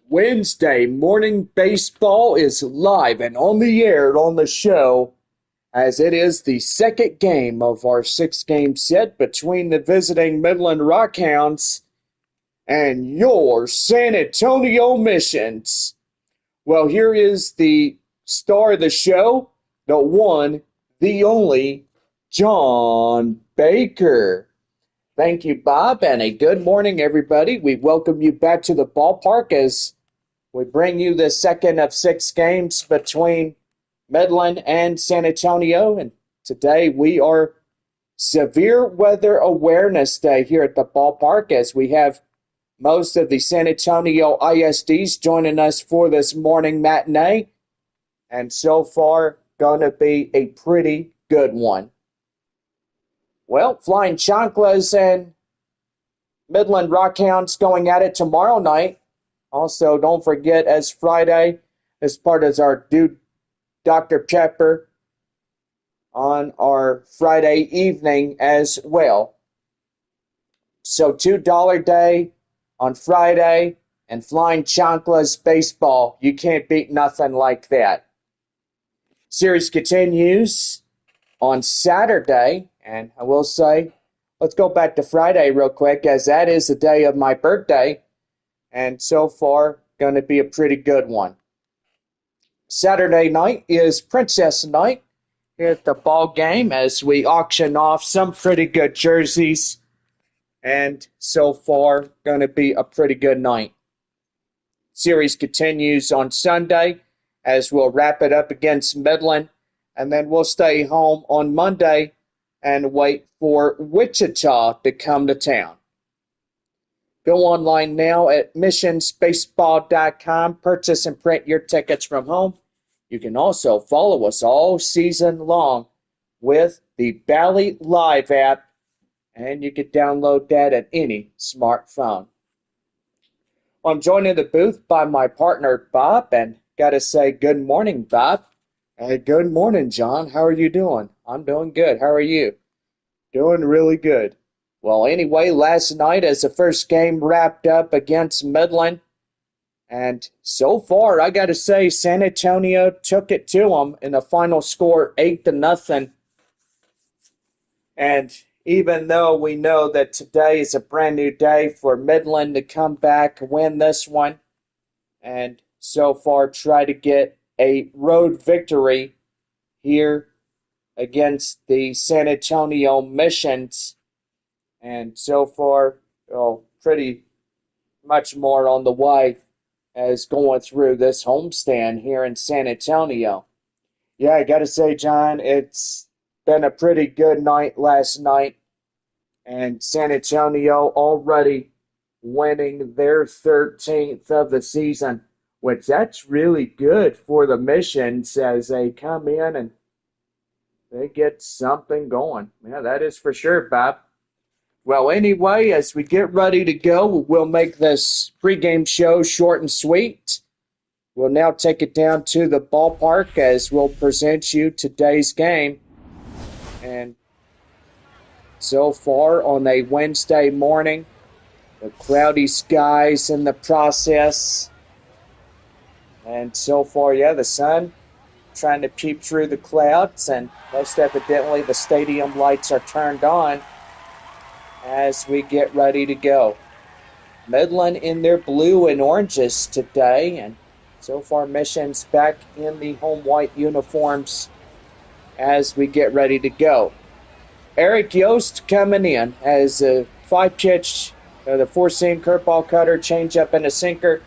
Wednesday morning baseball is live and on the air on the show as it is the second game of our six-game set between the visiting Midland Rockhounds and your San Antonio Missions. Well, here is the star of the show, the one, the only, John Baker. Thank you, Bob, and a good morning, everybody. We welcome you back to the ballpark as we bring you the second of six games between Midland and San Antonio. And today we are Severe Weather Awareness Day here at the ballpark as we have most of the San Antonio ISDs joining us for this morning matinee. And so far, going to be a pretty good one. Well, Flying Chanclas and Midland Rockhounds going at it tomorrow night. Also, don't forget, as Friday, as part of our Dude Dr. Pepper on our Friday evening as well. So $2 day on Friday and Flying Chanclas baseball. You can't beat nothing like that. Series continues on Saturday, and I will say, let's go back to Friday real quick, as that is the day of my birthday, and so far, going to be a pretty good one. Saturday night is Princess Night here at the ball game as we auction off some pretty good jerseys, and so far, going to be a pretty good night. Series continues on Sunday as we'll wrap it up against Midland, and then we'll stay home on Monday and wait for Wichita to come to town. Go online now at missionsbaseball.com. Purchase and print your tickets from home. You can also follow us all season long with the Bally Live app, and you can download that at any smartphone. I'm joined in the booth by my partner, Bob, and got to say good morning, Bob. Hey, good morning, John. How are you doing? I'm doing good. How are you? Doing really good. Well, anyway, last night as the first game wrapped up against Midland, and so far, I got to say, San Antonio took it to them in the final score 8-0. And even though we know that today is a brand new day for Midland to come back, win this one, and so far try to get a road victory here against the San Antonio Missions. And so far, pretty much more on the way as going through this homestand here in San Antonio. Yeah, I got to say, John, it's been a pretty good night last night. And San Antonio already winning their 13th of the season, which that's really good for the Missions as they come in and they get something going. Yeah, that is for sure, Bob. Well, anyway, as we get ready to go, we'll make this pregame show short and sweet. We'll now take it down to the ballpark as we'll present you today's game. And so far on a Wednesday morning, the cloudy skies in the process. And so far, yeah, the sun trying to peep through the clouds, and most evidently the stadium lights are turned on as we get ready to go. Midland in their blue and oranges today, and so far Missions back in the home white uniforms as we get ready to go. Eric Yost coming in as a 5-pitch, the 4-seam curveball cutter, changeup, and a sinker.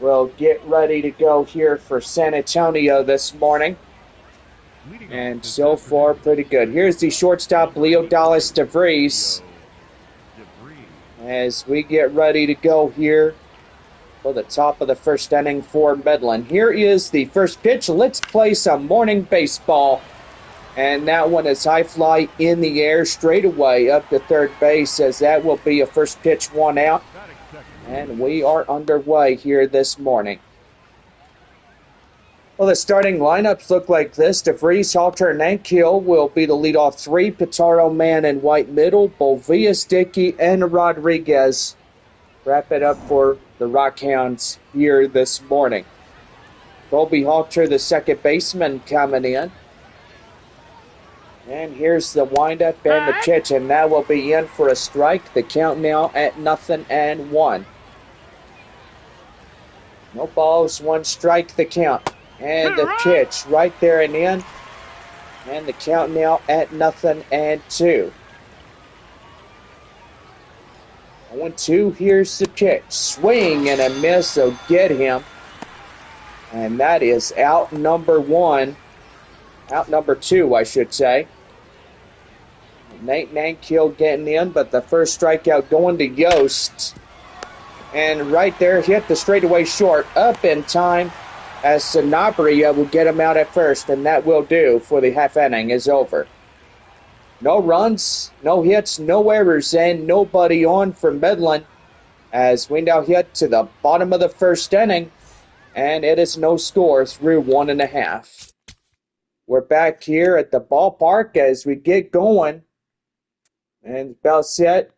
We'll get ready to go here for San Antonio this morning. And so far, pretty good. Here's the shortstop, Leo Dallas DeVries, as we get ready to go here for the top of the first inning for Midland. Here is the first pitch. Let's play some morning baseball. And that one is high fly in the air straight away up to third base, as that will be a first pitch, 1 out. And we are underway here this morning. Well, the starting lineups look like this. DeVries, Halter, and Nankiel will be the leadoff three. Pitaro, Mann, and White middle. Bovias, Dickey, and Rodriguez wrap it up for the Rockhounds here this morning. Colby Hawker, the second baseman, coming in. And here's the windup and the pitch, and that will be in for a strike. The count now at 0-1. No balls, one strike, the count. And the pitch right there and in. And the count now at 0-2. 0-2, here's the pitch. Swing and a miss, so get him. And that is out number 1. Out number 2, I should say. Nate Nankill getting in, but the first strikeout going to Yost. And right there, hit the straightaway short, up in time, as Sanabria will get him out at first, and that will do for the half inning is over. No runs, no hits, no errors, and nobody on for Midland, as we now hit to the bottom of the first inning, and it is no score through 1.5. We're back here at the ballpark as we get going, and about set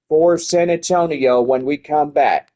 for San Antonio when we come back.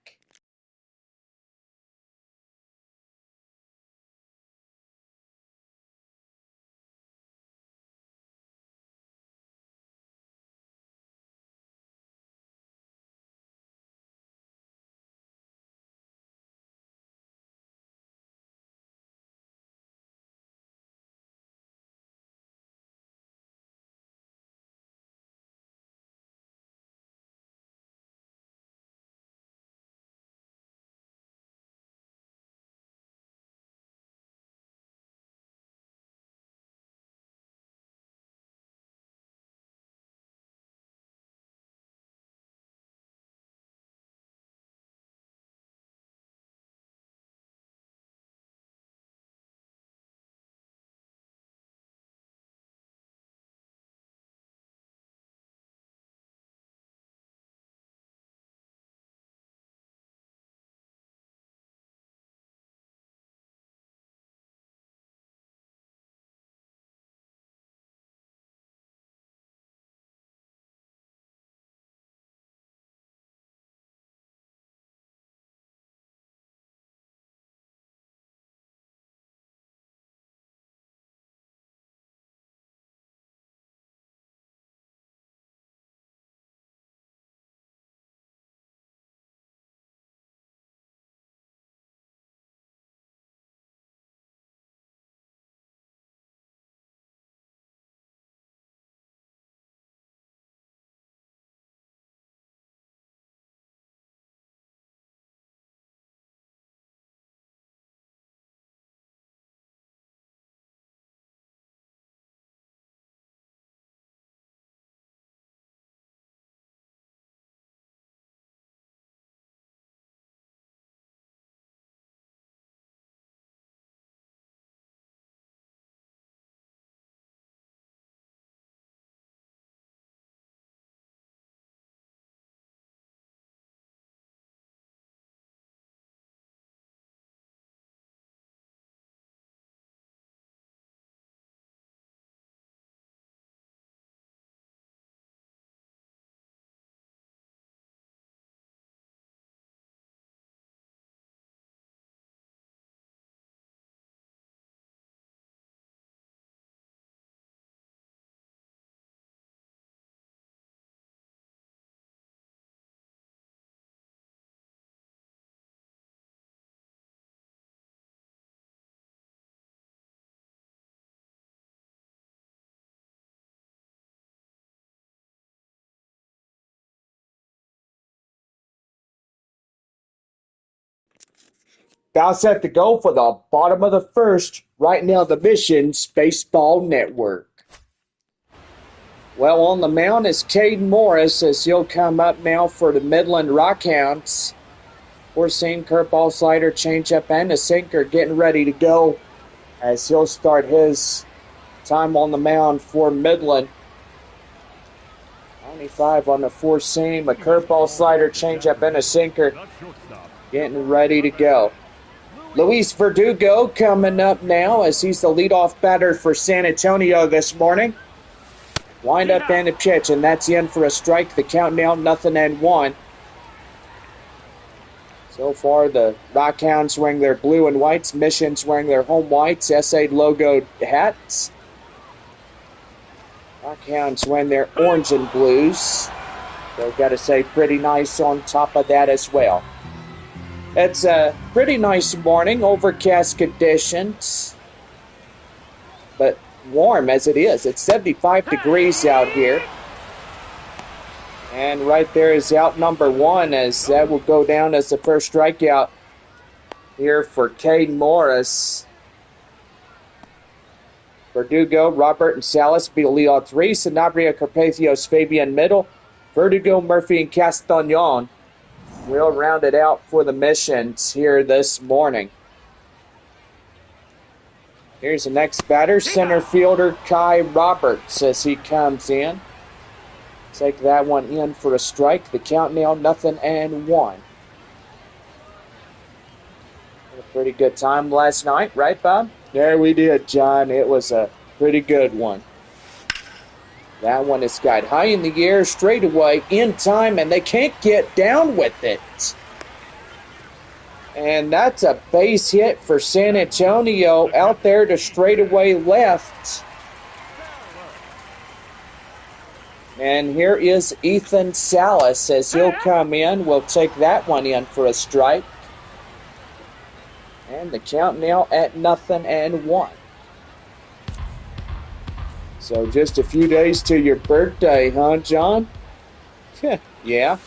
Now set to go for the bottom of the first, right now the Missions Baseball Network. Well, on the mound is Caden Morris as he'll come up now for the Midland Rockhounds. We're seeing curveball, slider, changeup, and a sinker getting ready to go as he'll start his time on the mound for Midland. 95 on the four seam, a curveball, slider, changeup, and a sinker getting ready to go. Luis Verdugo coming up now as he's the leadoff batter for San Antonio this morning. Wind up and a pitch, and that's in for a strike. The count now 0-1. So far, the Rockhounds wearing their blue and whites, Missions wearing their home whites, SA logoed hats. Rockhounds wearing their orange and blues. So, got to say, pretty nice on top of that as well. It's a pretty nice morning, overcast conditions, but warm as it is. It's 75 degrees out here. And right there is out number one, as that will go down as the first strikeout here for Cade Morris. Verdugo, Robert, and Salas be the lead on three. Sanabria, Carpathos, Fabian middle. Verdugo, Murphy, and Castagnon will round it out for the Missions here this morning. Here's the next batter, center fielder Kai Roberts as he comes in. Take that one in for a strike. The count now 0-1. Had a pretty good time last night, right, Bob? Yeah, we did, John. It was a pretty good one. That one is got high in the air, straight away, in time, and they can't get down with it. And that's a base hit for San Antonio out there to straightaway left. And here is Ethan Salas as he'll come in. We'll take that one in for a strike. And the count now at 0-1. So just a few days to your birthday, huh, John? Yeah.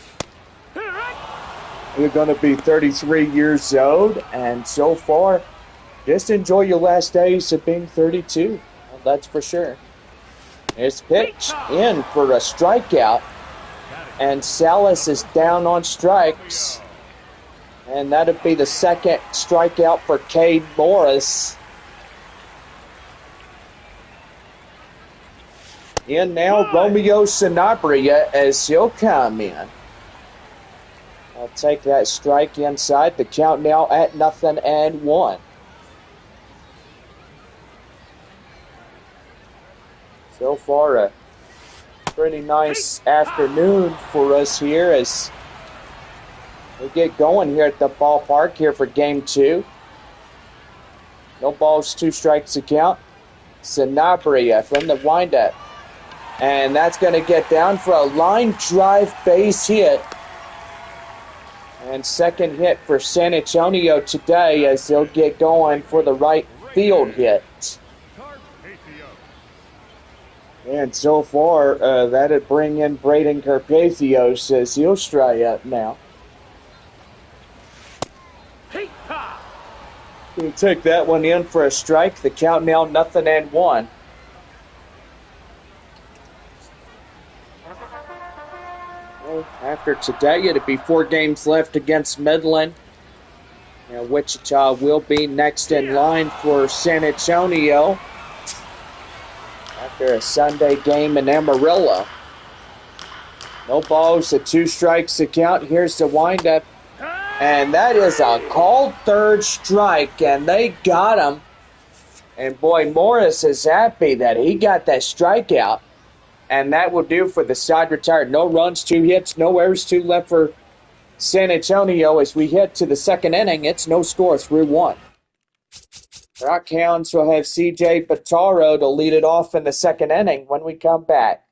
You're going to be 33 years old, and so far, just enjoy your last days of being 32. Well, that's for sure. It's pitched in for a strikeout, and Salas is down on strikes. And that'll be the second strikeout for Cade Morris. In now, Romeo Sanabria as he'll come in. I'll take that strike inside. The count now at 0-1. So far, a pretty nice afternoon for us here as we get going here at the ballpark here for game 2. No balls, 2 strikes to count. Sanabria from the windup. And that's going to get down for a line drive base hit. And second hit for San Antonio today as they'll get going for the right field hit. And so far, that'd bring in Braden Carpathos as he'll strike up now. We'll take that one in for a strike. The count now 0-1. Well, after today, it'll be 4 games left against Midland. Now, Wichita will be next in line for San Antonio after a Sunday game in Amarillo. No balls, 2 strikes to count. Here's the windup. And that is a called third strike, and they got him. And boy, Morris is happy that he got that strikeout. And that will do for the side retired. No runs, 2 hits, no errors, 2 left for San Antonio. As we head to the second inning, it's no score, 3-1. Rockhounds will have C.J. Bataro to lead it off in the second inning when we come back.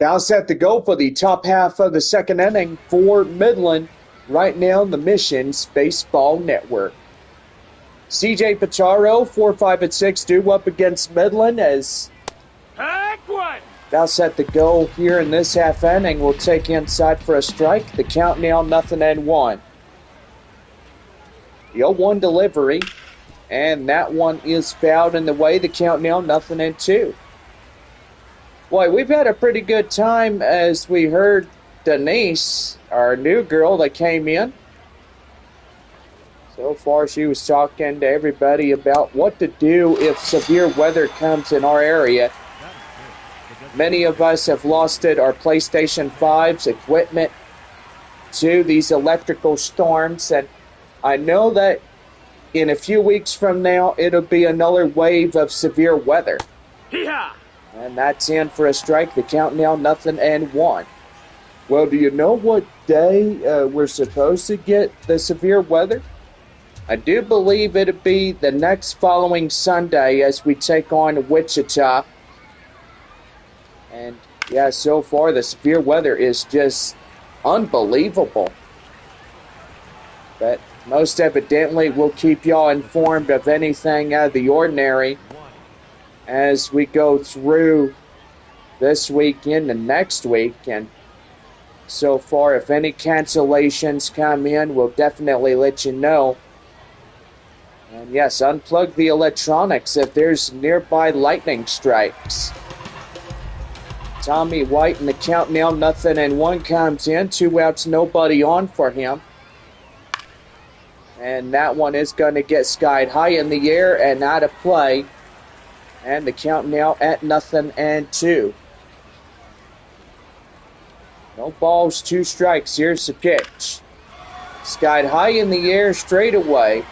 Now set to go for the top half of the second inning for Midland right now on the Missions Baseball Network. CJ Pacharo, 4, 5, and 6 due up against Midland as now set to go here in this half inning. Will take inside for a strike. The count now 0-1. The 0-1 delivery, and that one is fouled in the way. The count now 0-2. Boy, we've had a pretty good time as we heard Denise, our new girl that came in. So far, she was talking to everybody about what to do if severe weather comes in our area. Many of us have lost our PlayStation 5's equipment to these electrical storms, and I know that in a few weeks from now, it'll be another wave of severe weather. Hee-haw! And that's in for a strike. The count now 0-1. Well, do you know what day we're supposed to get the severe weather? I do believe it'll be the next following Sunday as we take on Wichita. And yeah, so far the severe weather is just unbelievable. But most evidently, we'll keep y'all informed of anything out of the ordinary as we go through this week into next week. And so far, if any cancellations come in, we'll definitely let you know. And yes, unplug the electronics if there's nearby lightning strikes. Tommy White in the count now 0-1 comes in. 2 outs, nobody on for him. And that one is going to get skied high in the air and out of play. And the count now at 0-2. No balls, 2 strikes. Here's the pitch. Skied high in the air straight away.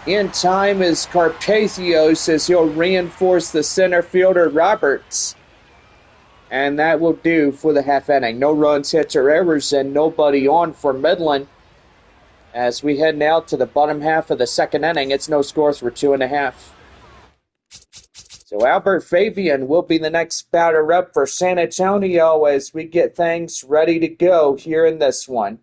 In time is Carpathios as he'll reinforce the center fielder Roberts. And that will do for the half inning. No runs, hits, or errors, and nobody on for Midland. As we head now to the bottom half of the second inning, it's no scores for 2.5. So Albert Fabian will be the next batter up for San Antonio as we get things ready to go here in this one.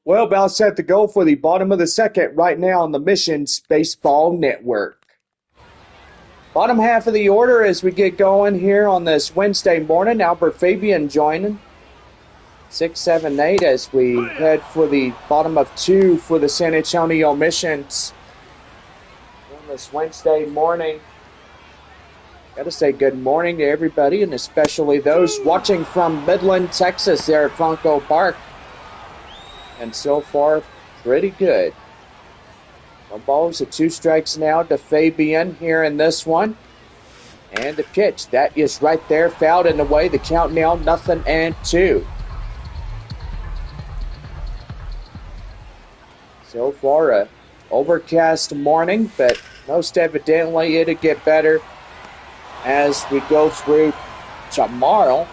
Well, about set to go for the bottom of the second right now on the Missions Baseball Network. Bottom half of the order as we get going here on this Wednesday morning. Albert Fabian joining. 6, 7, 8 as we head for the bottom of 2 for the San Antonio Missions on this Wednesday morning. Got to say good morning to everybody, and especially those watching from Midland, Texas there at Franco Park. And so far, pretty good. No balls, 2 strikes now to Fabian here in this one. And the pitch, that is right there, fouled in the way. The count now, 0-2. So far, a overcast morning, but most evidently it'll get better as we go through tomorrow.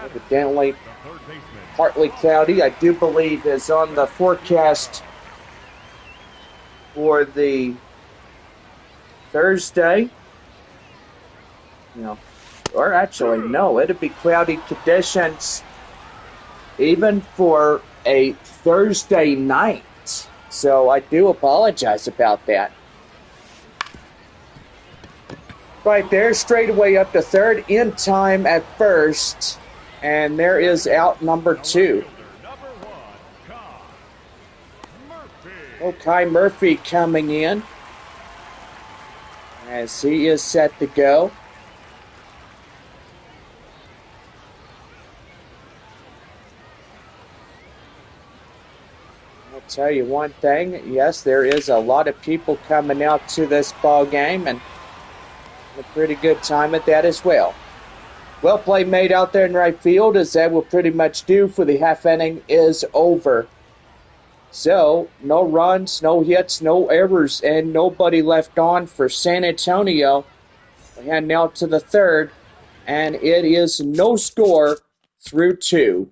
Evidently, partly cloudy, I do believe, is on the forecast for the Thursday. Or actually, no, it'll be cloudy conditions even for a Thursday night. So I do apologize about that. Right there, straight away up to third, in time at first. And there is out number 2. Kai Murphy coming in as he is set to go. I'll tell you one thing, yes, there is a lot of people coming out to this ball game, and a pretty good time at that as well. Well play made out there in right field, as that will pretty much do for the half inning is over. So, no runs, no hits, no errors, and nobody left on for San Antonio. We head now to the third, and it is no score through 2.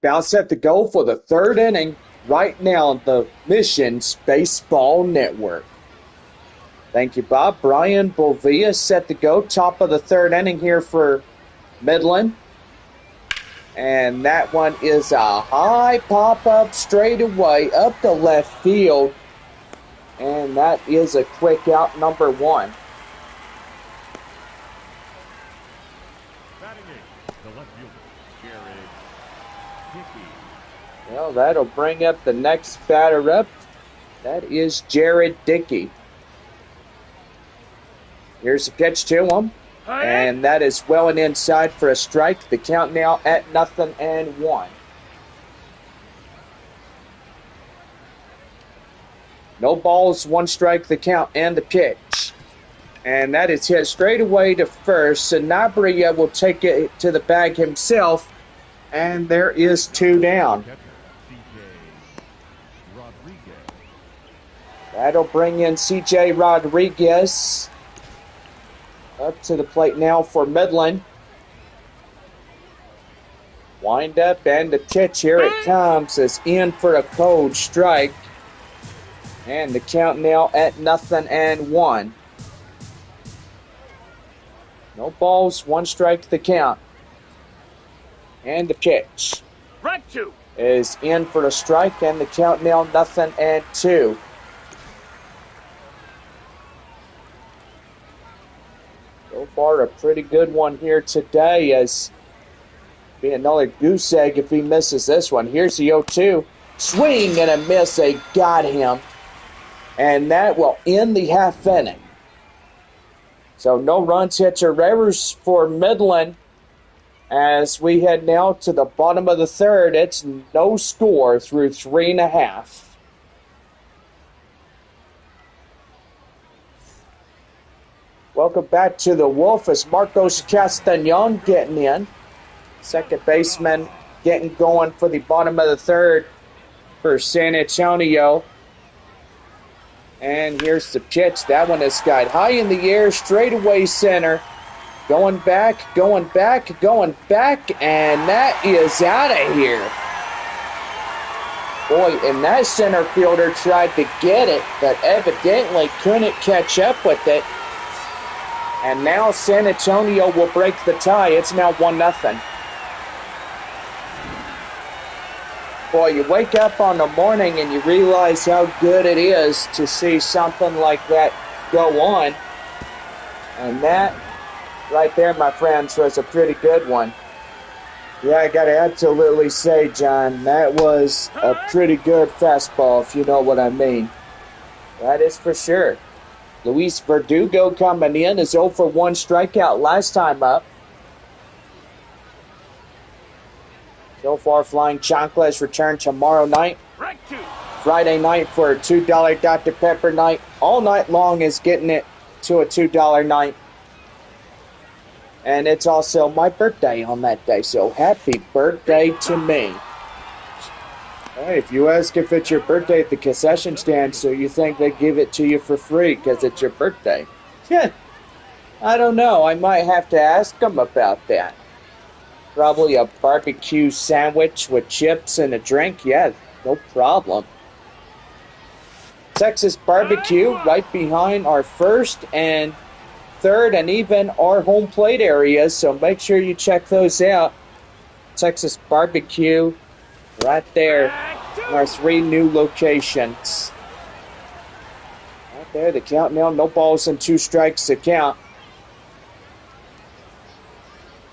about set to go for the third inning right now on the Missions Baseball Network. Thank you, Bob. Brian Bovia set to go. Top of the third inning here for Midland. And that one is a high pop-up straightaway up to left field. And that is a quick out, number one. Well, that'll bring up the next batter up. That is Jared Dickey. Here's the pitch to him. And that is well and inside for a strike. The count now at 0-1. No balls, one strike, the count, and the pitch. And that is hit straight away to first. Sanabria will take it to the bag himself. And there is two down. That'll bring in C.J. Rodriguez. Up to the plate now for Midland. Wind up and the pitch, here it comes, is in for a cold strike. And the count now at 0-1. No balls, one strike the count. And the pitch is in for a strike, and the count now 0-2. So far, a pretty good one here today, as be another goose egg if he misses this one. Here's the 0-2. Swing and a miss. They got him. And that will end the half inning. So no runs, hits, or errors for Midland. As we head now to the bottom of the third, it's no score through 3.5. Welcome back to the Wolf as Marcos Castañon getting in. Second baseman getting going for the bottom of the third for San Antonio. And here's the pitch. That one is skied high in the air, straightaway center. Going back, going back, going back, and that is out of here. Boy, and that center fielder tried to get it, but evidently couldn't catch up with it. And now San Antonio will break the tie. It's now 1-0. Boy, you wake up on the morning and you realize how good it is to see something like that go on. And that right there, my friends, was a pretty good one. Yeah, I got to absolutely say, John, that was a pretty good fastball, if you know what I mean. That is for sure. Luis Verdugo coming in is 0 for 1 strikeout last time up. So far, Flying Chanclas return tomorrow night. Friday night for a $2 Dr. Pepper night. All night long is getting it to a $2 night. And it's also my birthday on that day, so happy birthday to me. Hey, if you ask if it's your birthday at the concession stand, so you think they give it to you for free because it's your birthday. Yeah, I don't know. I might have to ask them about that. Probably a barbecue sandwich with chips and a drink. Yeah, no problem. Texas Barbecue right behind our first and third and even our home plate areas, so make sure you check those out. Texas Barbecue right there in our 3 new locations. Right there, the count now, no balls and 2 strikes to count.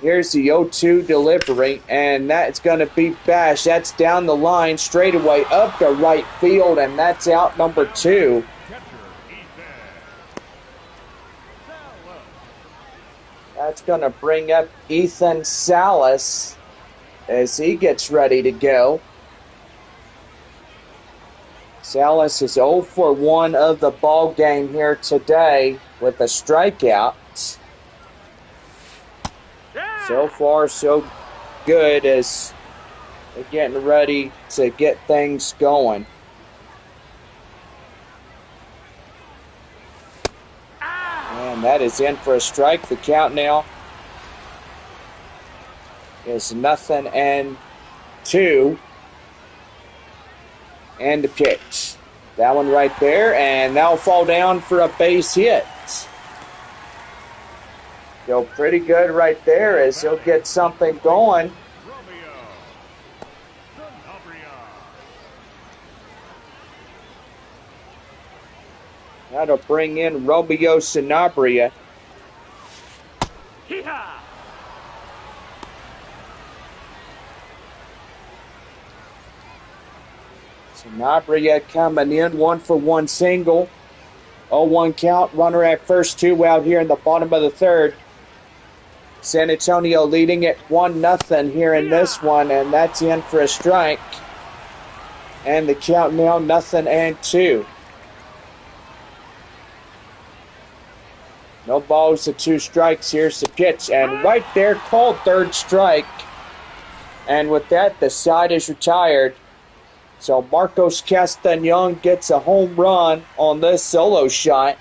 Here's the 0-2 delivery, and that's going to be bashed. That's down the line, straightaway up to right field, and that's out number 2. That's going to bring up Ethan Salas as he gets ready to go. Salas is 0 for 1 of the ball game here today with a strikeout. So far, so good as they're getting ready to get things going. And that is in for a strike. The count now is 0-2. 2. And the pitch. That one right there, and that'll fall down for a base hit. Go pretty good right there as he'll get something going. That'll bring in Romeo Sanabria. Sanabria coming in, 1-for-1 single. 0-1 count, runner at first, 2 out here in the bottom of the third. San Antonio leading at 1-0 here in this one, and that's in for a strike. And the count now 0-2. No balls to 2 strikes. Here's the pitch, and right there called third strike. And with that, the side is retired. So Marcos Castañon gets a home run on this solo shot.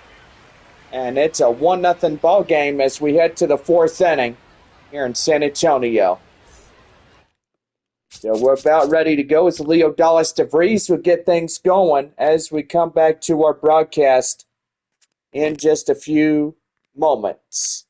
And it's a 1-0 ball game as we head to the 4th inning here in San Antonio. So we're about ready to go as Leo Dallas DeVries will get things going as we come back to our broadcast in just a few moments.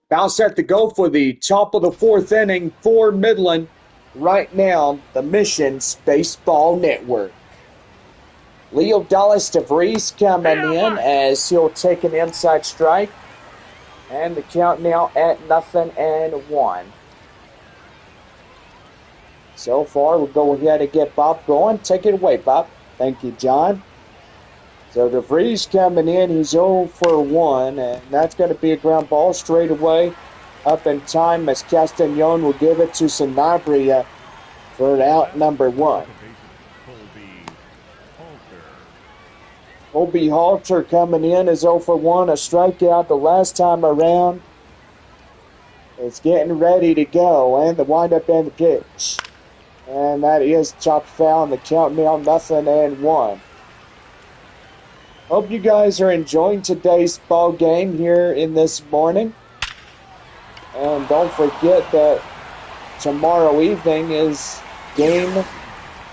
About set to go for the top of the fourth inning for Midland. Right now, the Missions Baseball Network. Leo Dallas DeVries coming in as he'll take an inside strike. And the count now at 0-1. So far, we'll go ahead and get Bob going. Take it away, Bob. Thank you, John. So DeVries coming in, he's 0 for 1, and that's going to be a ground ball straight away. Up in time as Castañon will give it to Sanabria for out number 1. Colby Halter coming in is 0 for 1, a strikeout the last time around. It's getting ready to go, and the windup and the pitch. And that is chopped foul, and the count now 0-1. Hope you guys are enjoying today's ball game here in this morning. And don't forget that tomorrow evening is Game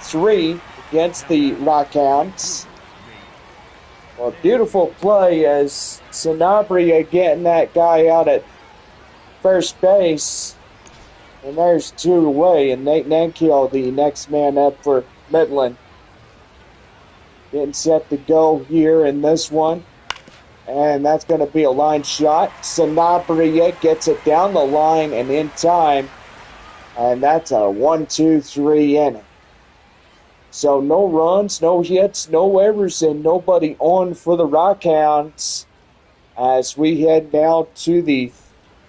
3 against the Rockhounds. Well, beautiful play as Sanabria getting that guy out at first base. And there's 2 away, and Nate Nankiel, the next man up for Midland. Getting set to go here in this one. And that's going to be a line shot. Sanabria gets it down the line and in time. And that's a 1-2-3 inning. So no runs, no hits, no errors, and nobody on for the Rockhounds as we head now to the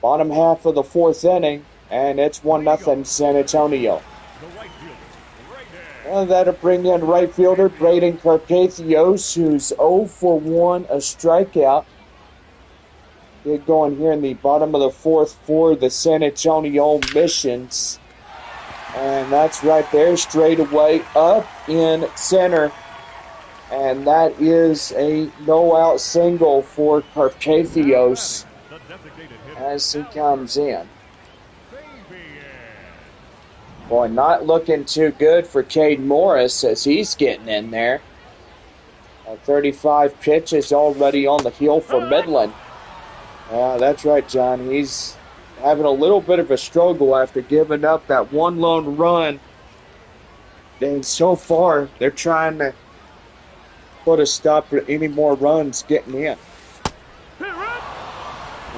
bottom half of the fourth inning. And it's 1-0 San Antonio. And that'll bring in right fielder Braden Carpathios, who's 0 for 1, a strikeout. Get going here in the bottom of the fourth for the San Antonio Missions. And that's right there, straight away up in center. And that is a no-out single for Carpathios as he comes in. Boy, not looking too good for Cade Morris as he's getting in there. 35 pitches already on the heel for Midland. That's right, John. He's having a little bit of a struggle after giving up that one lone run. And so far, they're trying to put a stop to any more runs getting in.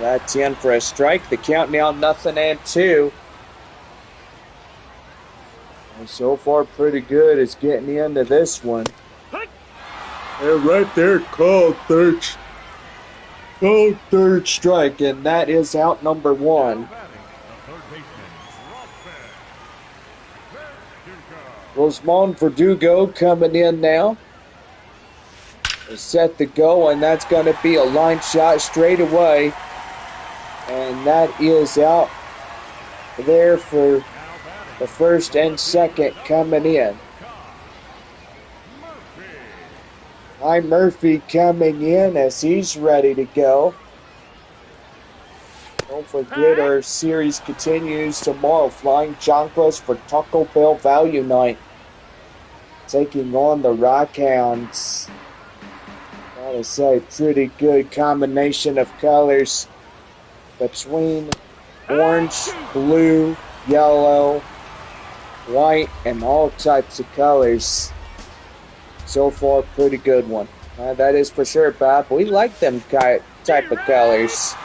That's in for a strike. The count now 0-2. And so far, pretty good is getting into this one. And right there, called third strike, and that is out number 1. Rosemond Verdugo coming in now. Is set to go, and that's going to be a line shot straight away. And that is out there for the first and second coming in. Hi Murphy coming in as he's ready to go. Don't forget our series continues tomorrow. Flying Chocolates for Taco Bell Value Night. Taking on the Rockhounds. Gotta say, pretty good combination of colors between orange, blue, yellow, white, and all types of colors. So far, pretty good one. That is for sure, Bob. We like them type of colors.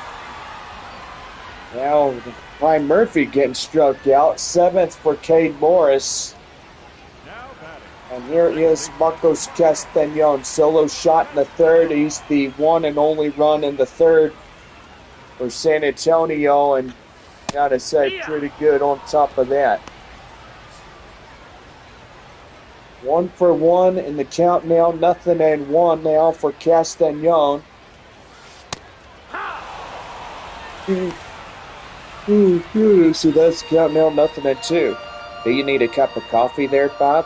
Now, Ryan Murphy getting struck out. 7th for Cade Morris. And here is Marcos Castañon. Solo shot in the third. He's the one and only run in the third for San Antonio. And gotta say, pretty good on top of that. 1 for 1 in the count now, 0-1 now for Castañon. So that's count now, 0-2. Do you need a cup of coffee there, Bob?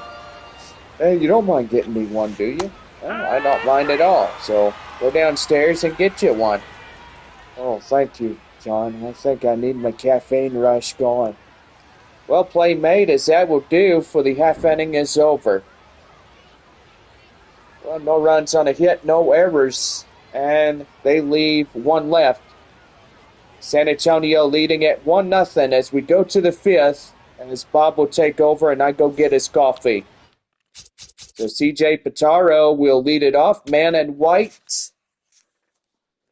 Hey, you don't mind getting me one, do you? Oh, I don't mind at all. So go downstairs and get you one. Oh, thank you, John. I think I need my caffeine rush going. Well, play made as that will do for the half inning is over. Well, no runs on a hit, no errors, and they leave one left. San Antonio leading at 1-0 as we go to the fifth, as Bob will take over and I go get his coffee. So CJ Pitaro will lead it off. Man in white.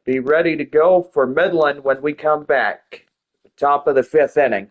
Be ready to go for Midland when we come back. Top of the fifth inning.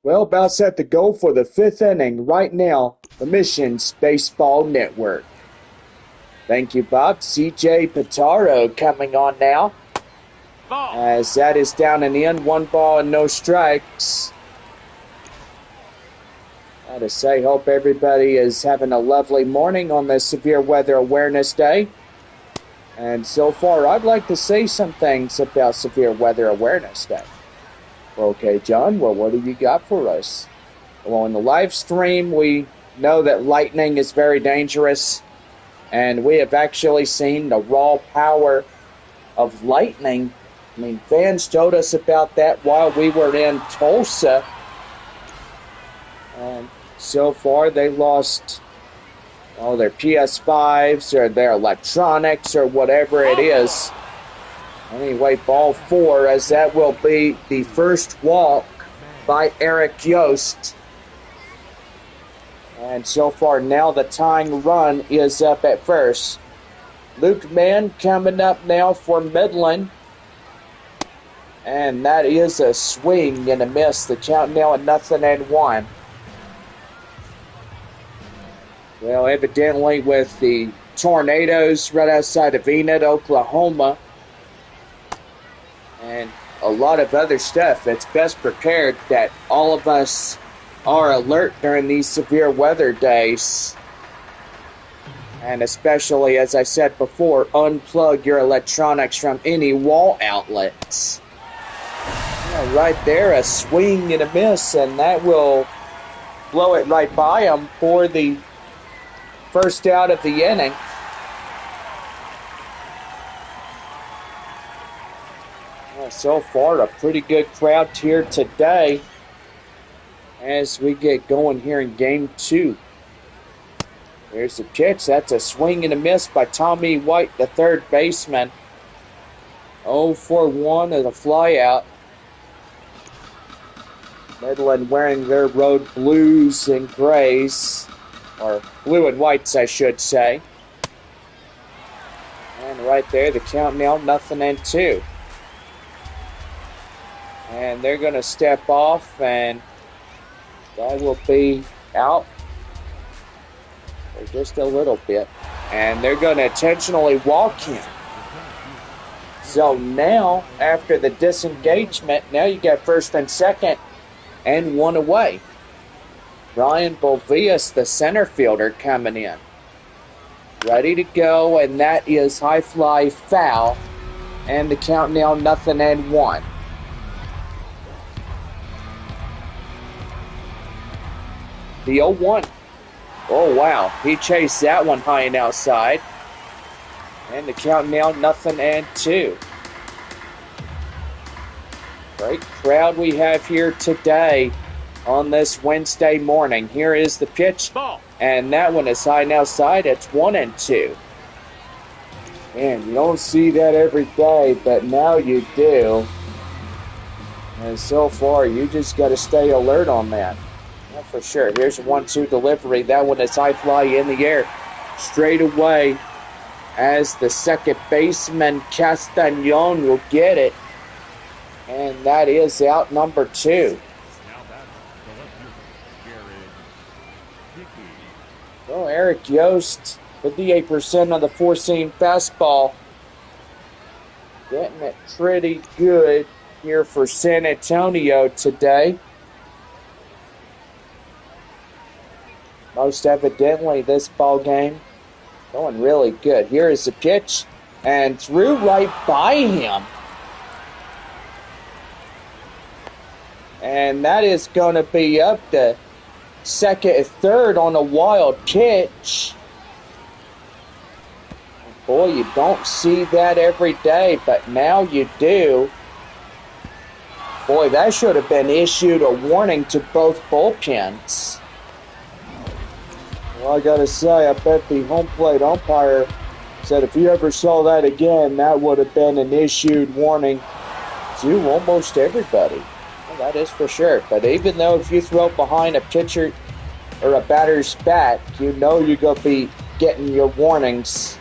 Well, about set to go for the 5th inning right now, the Missions Baseball Network. Thank you, Bob. CJ Pitaro coming on now. As that is down and in, 1 ball and no strikes. Gotta say, hope everybody is having a lovely morning on this Severe Weather Awareness Day. And so far, I'd like to say some things about Severe Weather Awareness Day. Okay, John, well, what do you got for us? Well, in the live stream, we know that lightning is very dangerous, and we have actually seen the raw power of lightning. I mean, fans showed us about that while we were in Tulsa, and so far they lost all their PS5s or their electronics or whatever it is. Anyway, ball 4, as that will be the first walk by Eric Yost. And so far now the tying run is up at first. Luke Mann coming up now for Midland. And that is a swing and a miss. The count now at 0-1. Well, evidently with the tornadoes right outside of Enid, Oklahoma, and a lot of other stuff, it's best prepared that all of us are alert during these severe weather days. And especially, as I said before, unplug your electronics from any wall outlets. Yeah, right there, a swing and a miss, and that will blow it right by him for the first out of the inning. So far, a pretty good crowd here today as we get going here in Game 2. There's the pitch. That's a swing and a miss by Tommy White, the third baseman. 0-for-1 and a flyout. Midland wearing their road blues and grays, or blue and whites, I should say. And right there, the count now 0-2. And they're going to step off, and that will be out for just a little bit. And they're going to intentionally walk him. So now, after the disengagement, now you got first and second and 1 away. Ryan Bovias, the center fielder, coming in. Ready to go, and that is high fly foul. And the count now 0-1. The 0-1. Oh, wow. He chased that one high and outside. And the count now 0-2. Great crowd we have here today on this Wednesday morning. Here is the pitch. And that one is high and outside. It's 1-2. Man, you don't see that every day, but now you do. And so far, you just got to stay alert on that. Yeah, for sure. Here's a 1-2 delivery. That one is high fly in the air. Straight away as the second baseman, Castagnon, will get it. And that is out number 2. Well, Eric Yost, 58% on the four-seam fastball. Getting it pretty good here for San Antonio today. Most evidently, this ball game going really good. Here is the pitch, and threw right by him. And that is going to be up to second and third on a wild pitch. Boy, you don't see that every day, but now you do. Boy, that should have been issued a warning to both bullpens. Well, I gotta say, I bet the home plate umpire said if you ever saw that again, that would have been an issued warning to almost everybody. Well, that is for sure. But even though if you throw behind a pitcher or a batter's bat, you know you're going to be getting your warnings.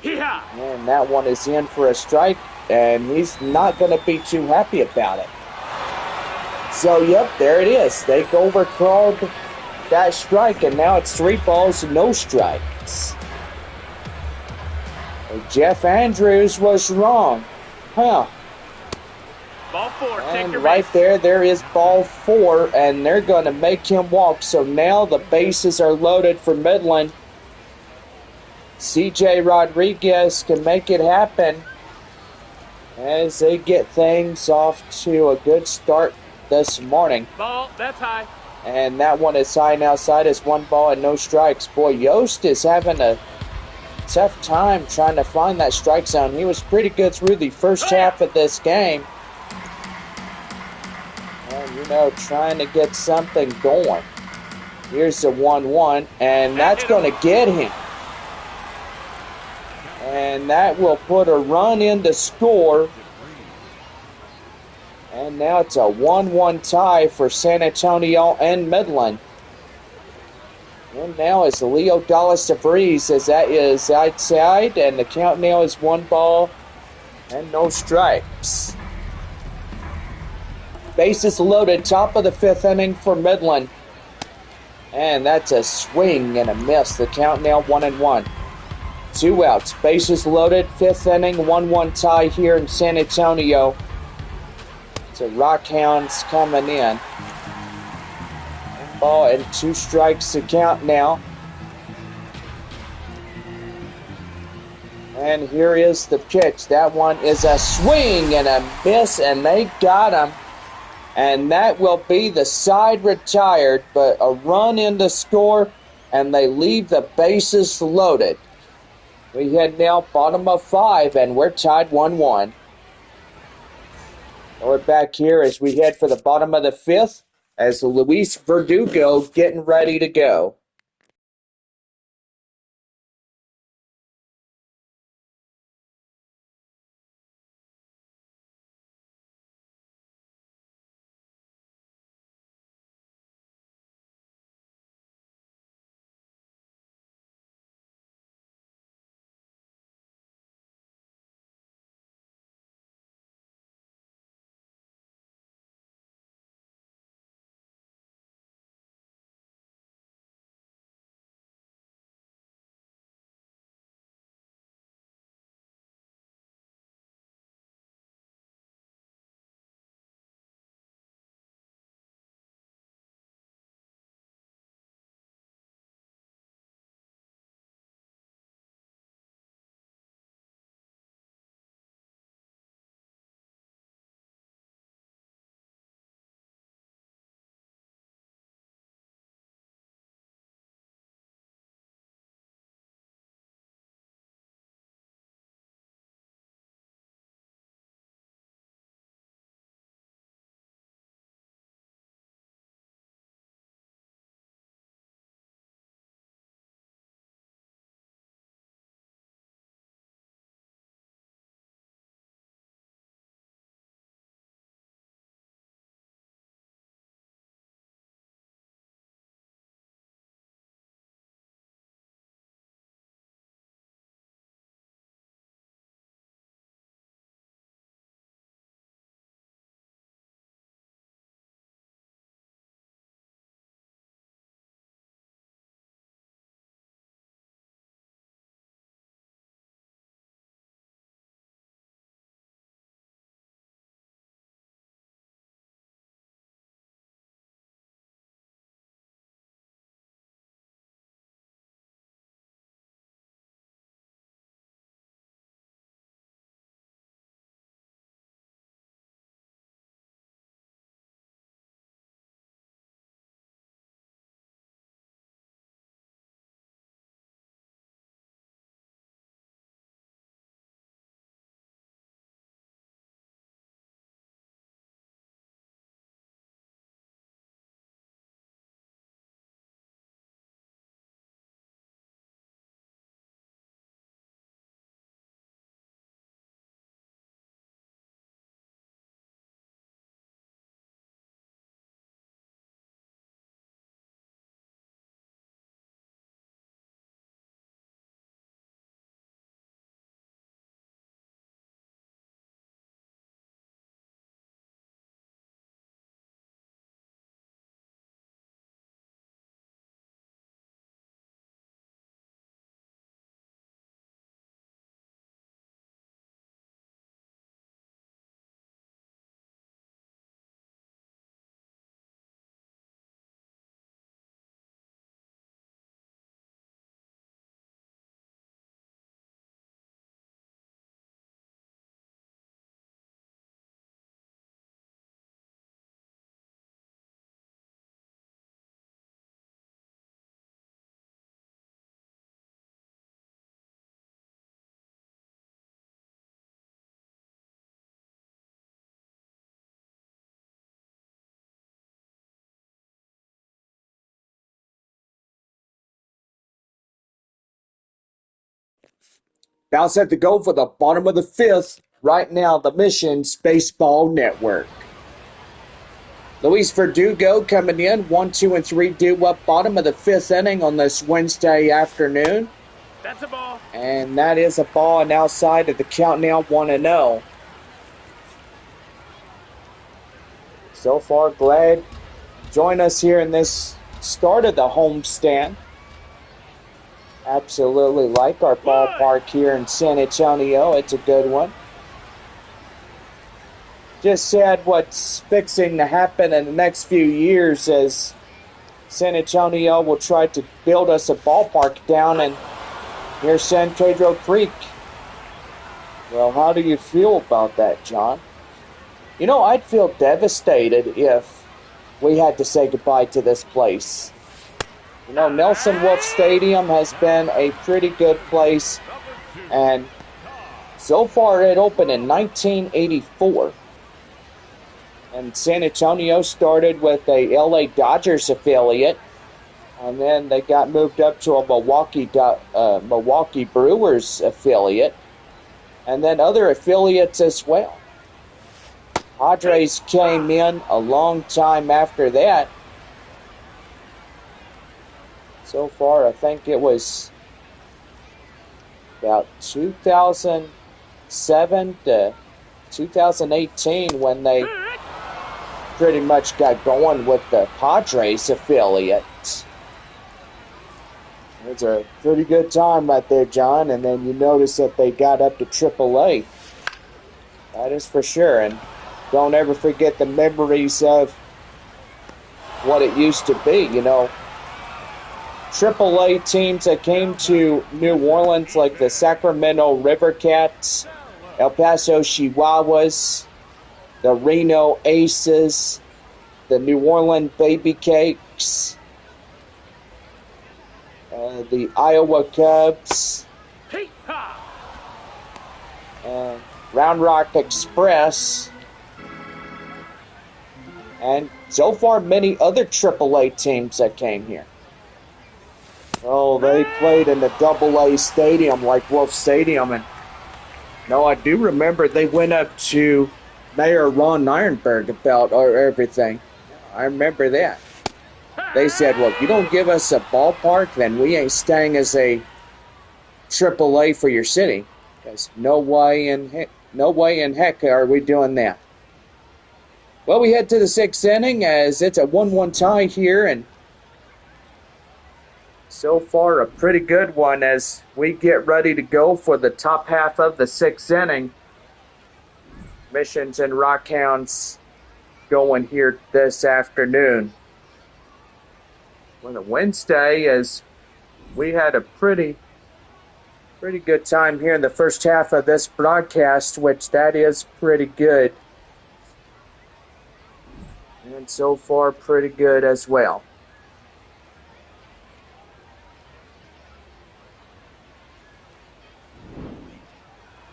Yeah. And that one is in for a strike, and he's not going to be too happy about it. So, yep, there it is. They overcalled that strike, and now it's 3 balls and no strikes. Jeff Andrews was wrong. Huh. Ball 4, And right there is ball 4, and they're going to make him walk. So now the bases are loaded for Midland. CJ Rodriguez can make it happen as they get things off to a good start this morning. Ball, that's high. And that one is high and outside. It's 1 ball and no strikes. Boy, Yost is having a tough time trying to find that strike zone. He was pretty good through the first half of this game. And, trying to get something going. Here's the 1-1, and that's going to get him. And that will put a run in to score. And now it's a 1-1 tie for San Antonio and Midland. And now it's Leo Dallas DeVries, as that is outside, and the count now is 1 ball and no strikes. Bases loaded, top of the 5th inning for Midland. And that's a swing and a miss. The count now 1-1. 2 outs. Bases loaded, 5th inning, 1-1 tie here in San Antonio. So Rockhounds coming in. 1 ball and 2 strikes to count now. And here is the pitch. That one is a swing and a miss, and they got him. And that will be the side retired, but a run in to score, and they leave the bases loaded. We head now bottom of 5, and we're tied 1-1. We're back here as we head for the bottom of the 5th, as Luis Verdugo getting ready to go. Now set to go for the bottom of the fifth. Right now, the Missions Baseball Network. Luis Verdugo coming in, 1, 2, and 3 due up bottom of the fifth inning on this Wednesday afternoon. That's a ball. And that is a ball and outside of the count now 1-0. So far, glad join us here in this start of the homestand. Absolutely like our ballpark here in San Antonio. It's a good one. Just sad what's fixing to happen in the next few years as San Antonio will try to build us a ballpark down in near San Pedro Creek. Well, how do you feel about that, John? You know, I'd feel devastated if we had to say goodbye to this place. You know, Nelson Wolff Stadium has been a pretty good place, and so far it opened in 1984. And San Antonio started with a LA Dodgers affiliate, and then they got moved up to a Milwaukee Brewers affiliate, and then other affiliates as well. Padres came in a long time after that. So far, I think it was about 2007 to 2018 when they pretty much got going with the Padres affiliate. It's a pretty good time right there, John, and then you notice that they got up to AAA. That is for sure, and don't ever forget the memories of what it used to be, you know. AAA teams that came to New Orleans, like the Sacramento River Cats, El Paso Chihuahuas, the Reno Aces, the New Orleans Baby Cakes, the Iowa Cubs, Round Rock Express, and so far many other AAA teams that came here. Oh, they played in the AA stadium like Wolf Stadium, and no, I do remember they went up to Mayor Ron Nirenberg about everything. I remember that. They said, well, if you don't give us a ballpark, then we ain't staying as a AAA for your city. Because no way in heck are we doing that. Well, we head to the sixth inning as it's a 1-1 tie here, and so far a pretty good one as we get ready to go for the top half of the sixth inning. Missions and Rockhounds going here this afternoon. On a Wednesday, as we had a pretty good time here in the first half of this broadcast, which that is pretty good. And so far, pretty good as well.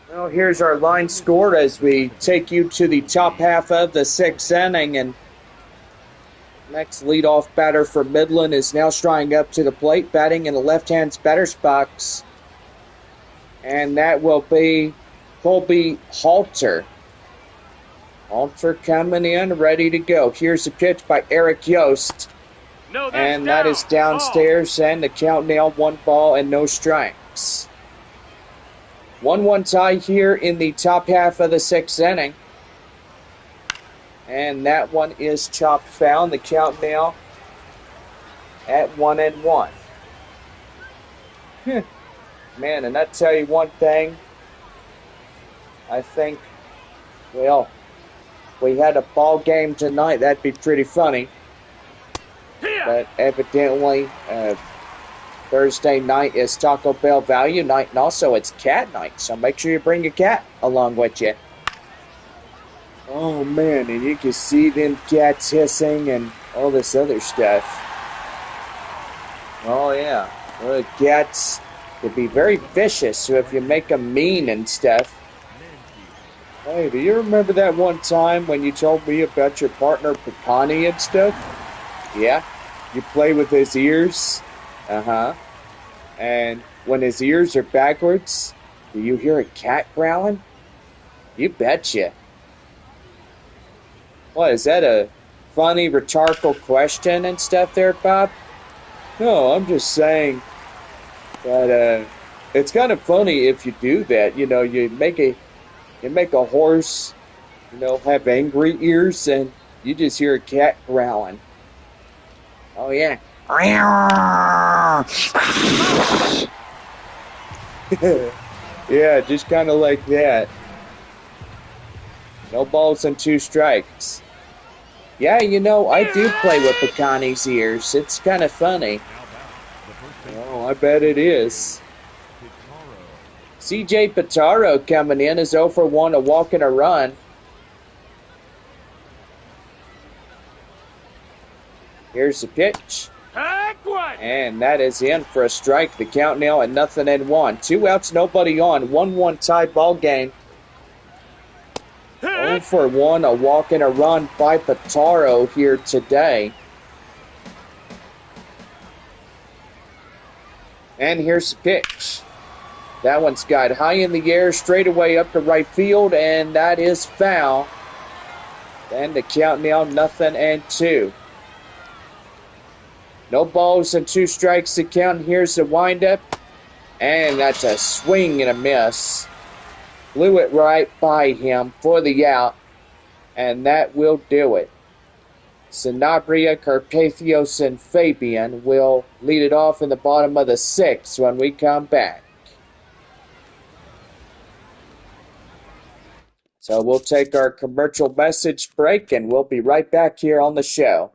Well, here's our line score as we take you to the top half of the sixth inning. And next leadoff batter for Midland is now striding up to the plate, batting in the left-hand batter's box. And that will be Colby Halter. Halter coming in, ready to go. Here's a pitch by Eric Yost. No, and that is downstairs, and the count now 1 and no strikes. 1-1 tie here in the top half of the sixth inning. And that one is chopped foul. The count now at 1-1. Man, and I tell you one thing. I think, well, if we had a ball game tonight, that'd be pretty funny. But evidently, Thursday night is Taco Bell value night, and also it's cat night. So make sure you bring your cat along with you. Oh, man, and you can see them cats hissing and all this other stuff. Oh, yeah. Well, the cats can be very vicious, so if you make them mean and stuff. Hey, do you remember that one time when you told me about your partner Papani and stuff? Yeah? You play with his ears? Uh-huh. And when his ears are backwards, Do you hear a cat growling? You betcha. What, is that a funny rhetorical question and stuff there, Bob? No, I'm just saying that it's kind of funny if you do that. You make a horse, have angry ears and you just hear a cat growling. Oh yeah. Yeah, just kind of like that. No balls and two strikes. Yeah, I do play with Picani's ears. It's kind of funny. Oh, I bet it is. CJ Pitaro coming in is 0 for 1, a walk and a run. Here's the pitch. And that is in for a strike. The count now at 0-1. 2 outs, nobody on. 1-1 tie ball game. 0 for 1, a walk and a run by Pitaro here today. And here's the pitch. That one's got high in the air, straight away up to right field, and that is foul. And the count now 0-2. No balls and 2 strikes to count. Here's the windup. And that's a swing and a miss. Blew it right by him for the out. And that will do it. Sanabria, Carpathios, and Fabian will lead it off in the bottom of the 6th when we come back. So we'll take our commercial message break and we'll be right back here on the show.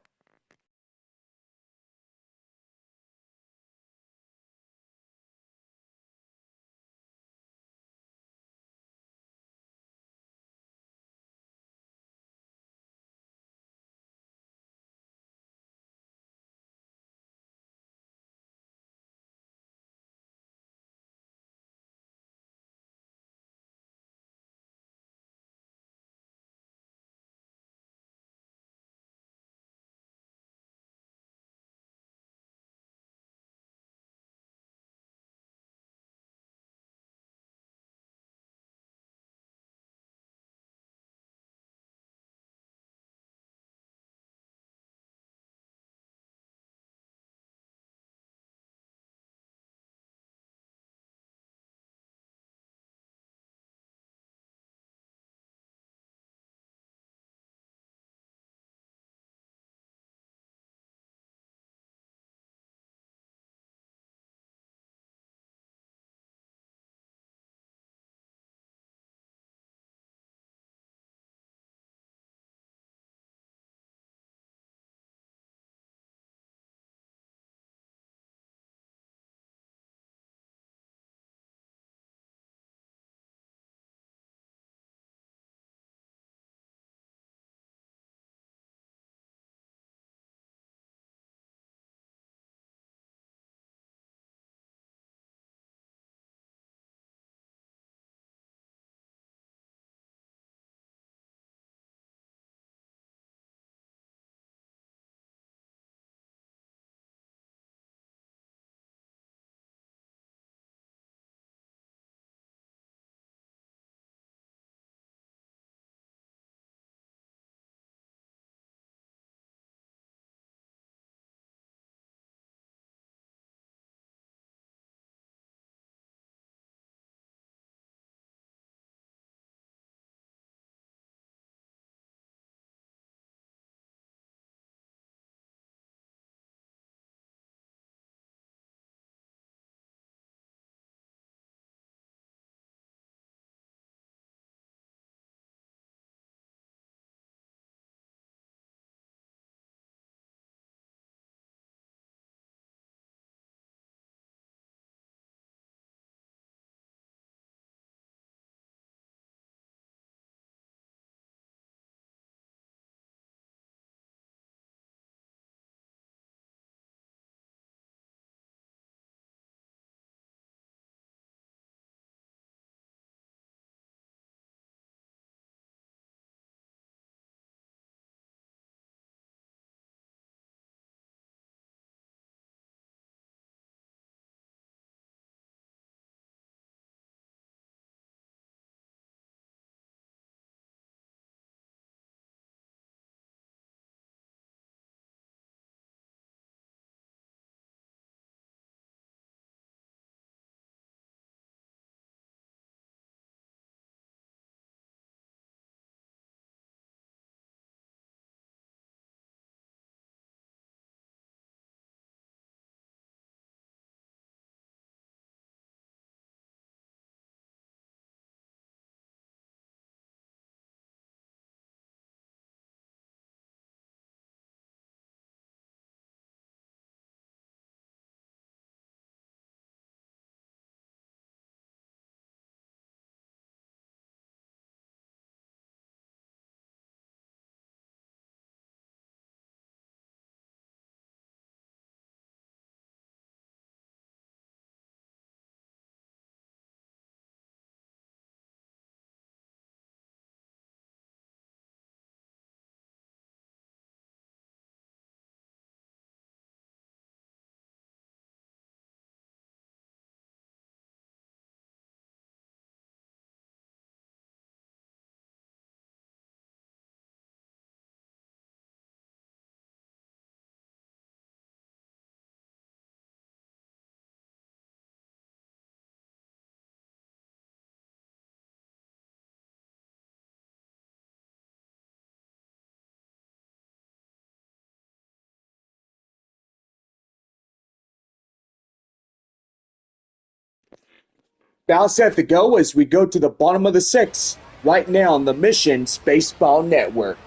Bow set to go as we go to the bottom of the sixth, right now on the Missions Baseball Network.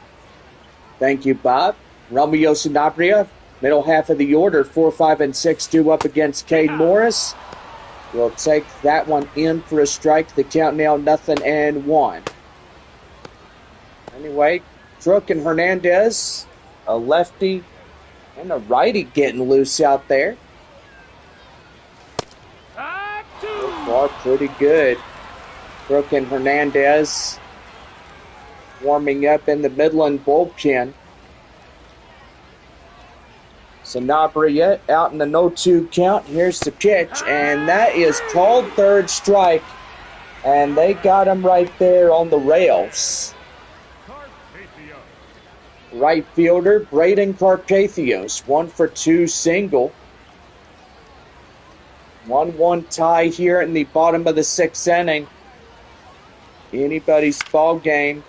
Thank you, Bob. Romeo Sanabria, middle half of the order, 4, 5, and 6 due up against Cade Morris. We'll take that one in for a strike. The count now 0-1. Anyway, Crook and Hernandez, a lefty and a righty getting loose out there. So far, pretty good. Crook and Hernandez warming up in the Midland bullpen. Sanabria out in the 0-2 count. Here's the pitch, and that is called third strike. And they got him right there on the rails. Right fielder, Braden Carpathios, 1 for 2 single. 1-1 tie here in the bottom of the sixth inning. Anybody's ball game.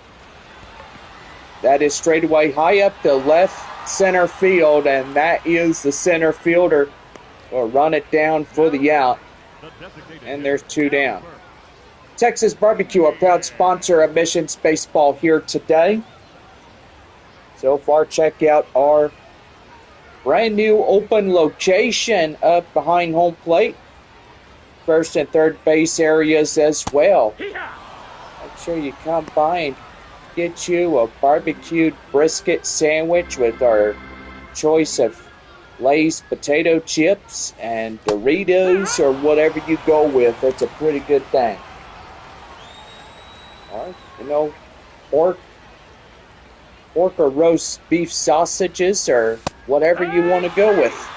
That is straightaway high up to left center field, and that is the center fielder. Will run it down for the out, and there's 2 down. Texas Barbecue, a proud sponsor of Missions Baseball here today. So far, check out our brand new open location up behind home plate. First and third base areas as well. Make sure you come by and get you a barbecued brisket sandwich with our choice of Lay's potato chips and Doritos or whatever you go with. It's a pretty good thing. Or, pork or roast beef sausages or whatever you want to go with.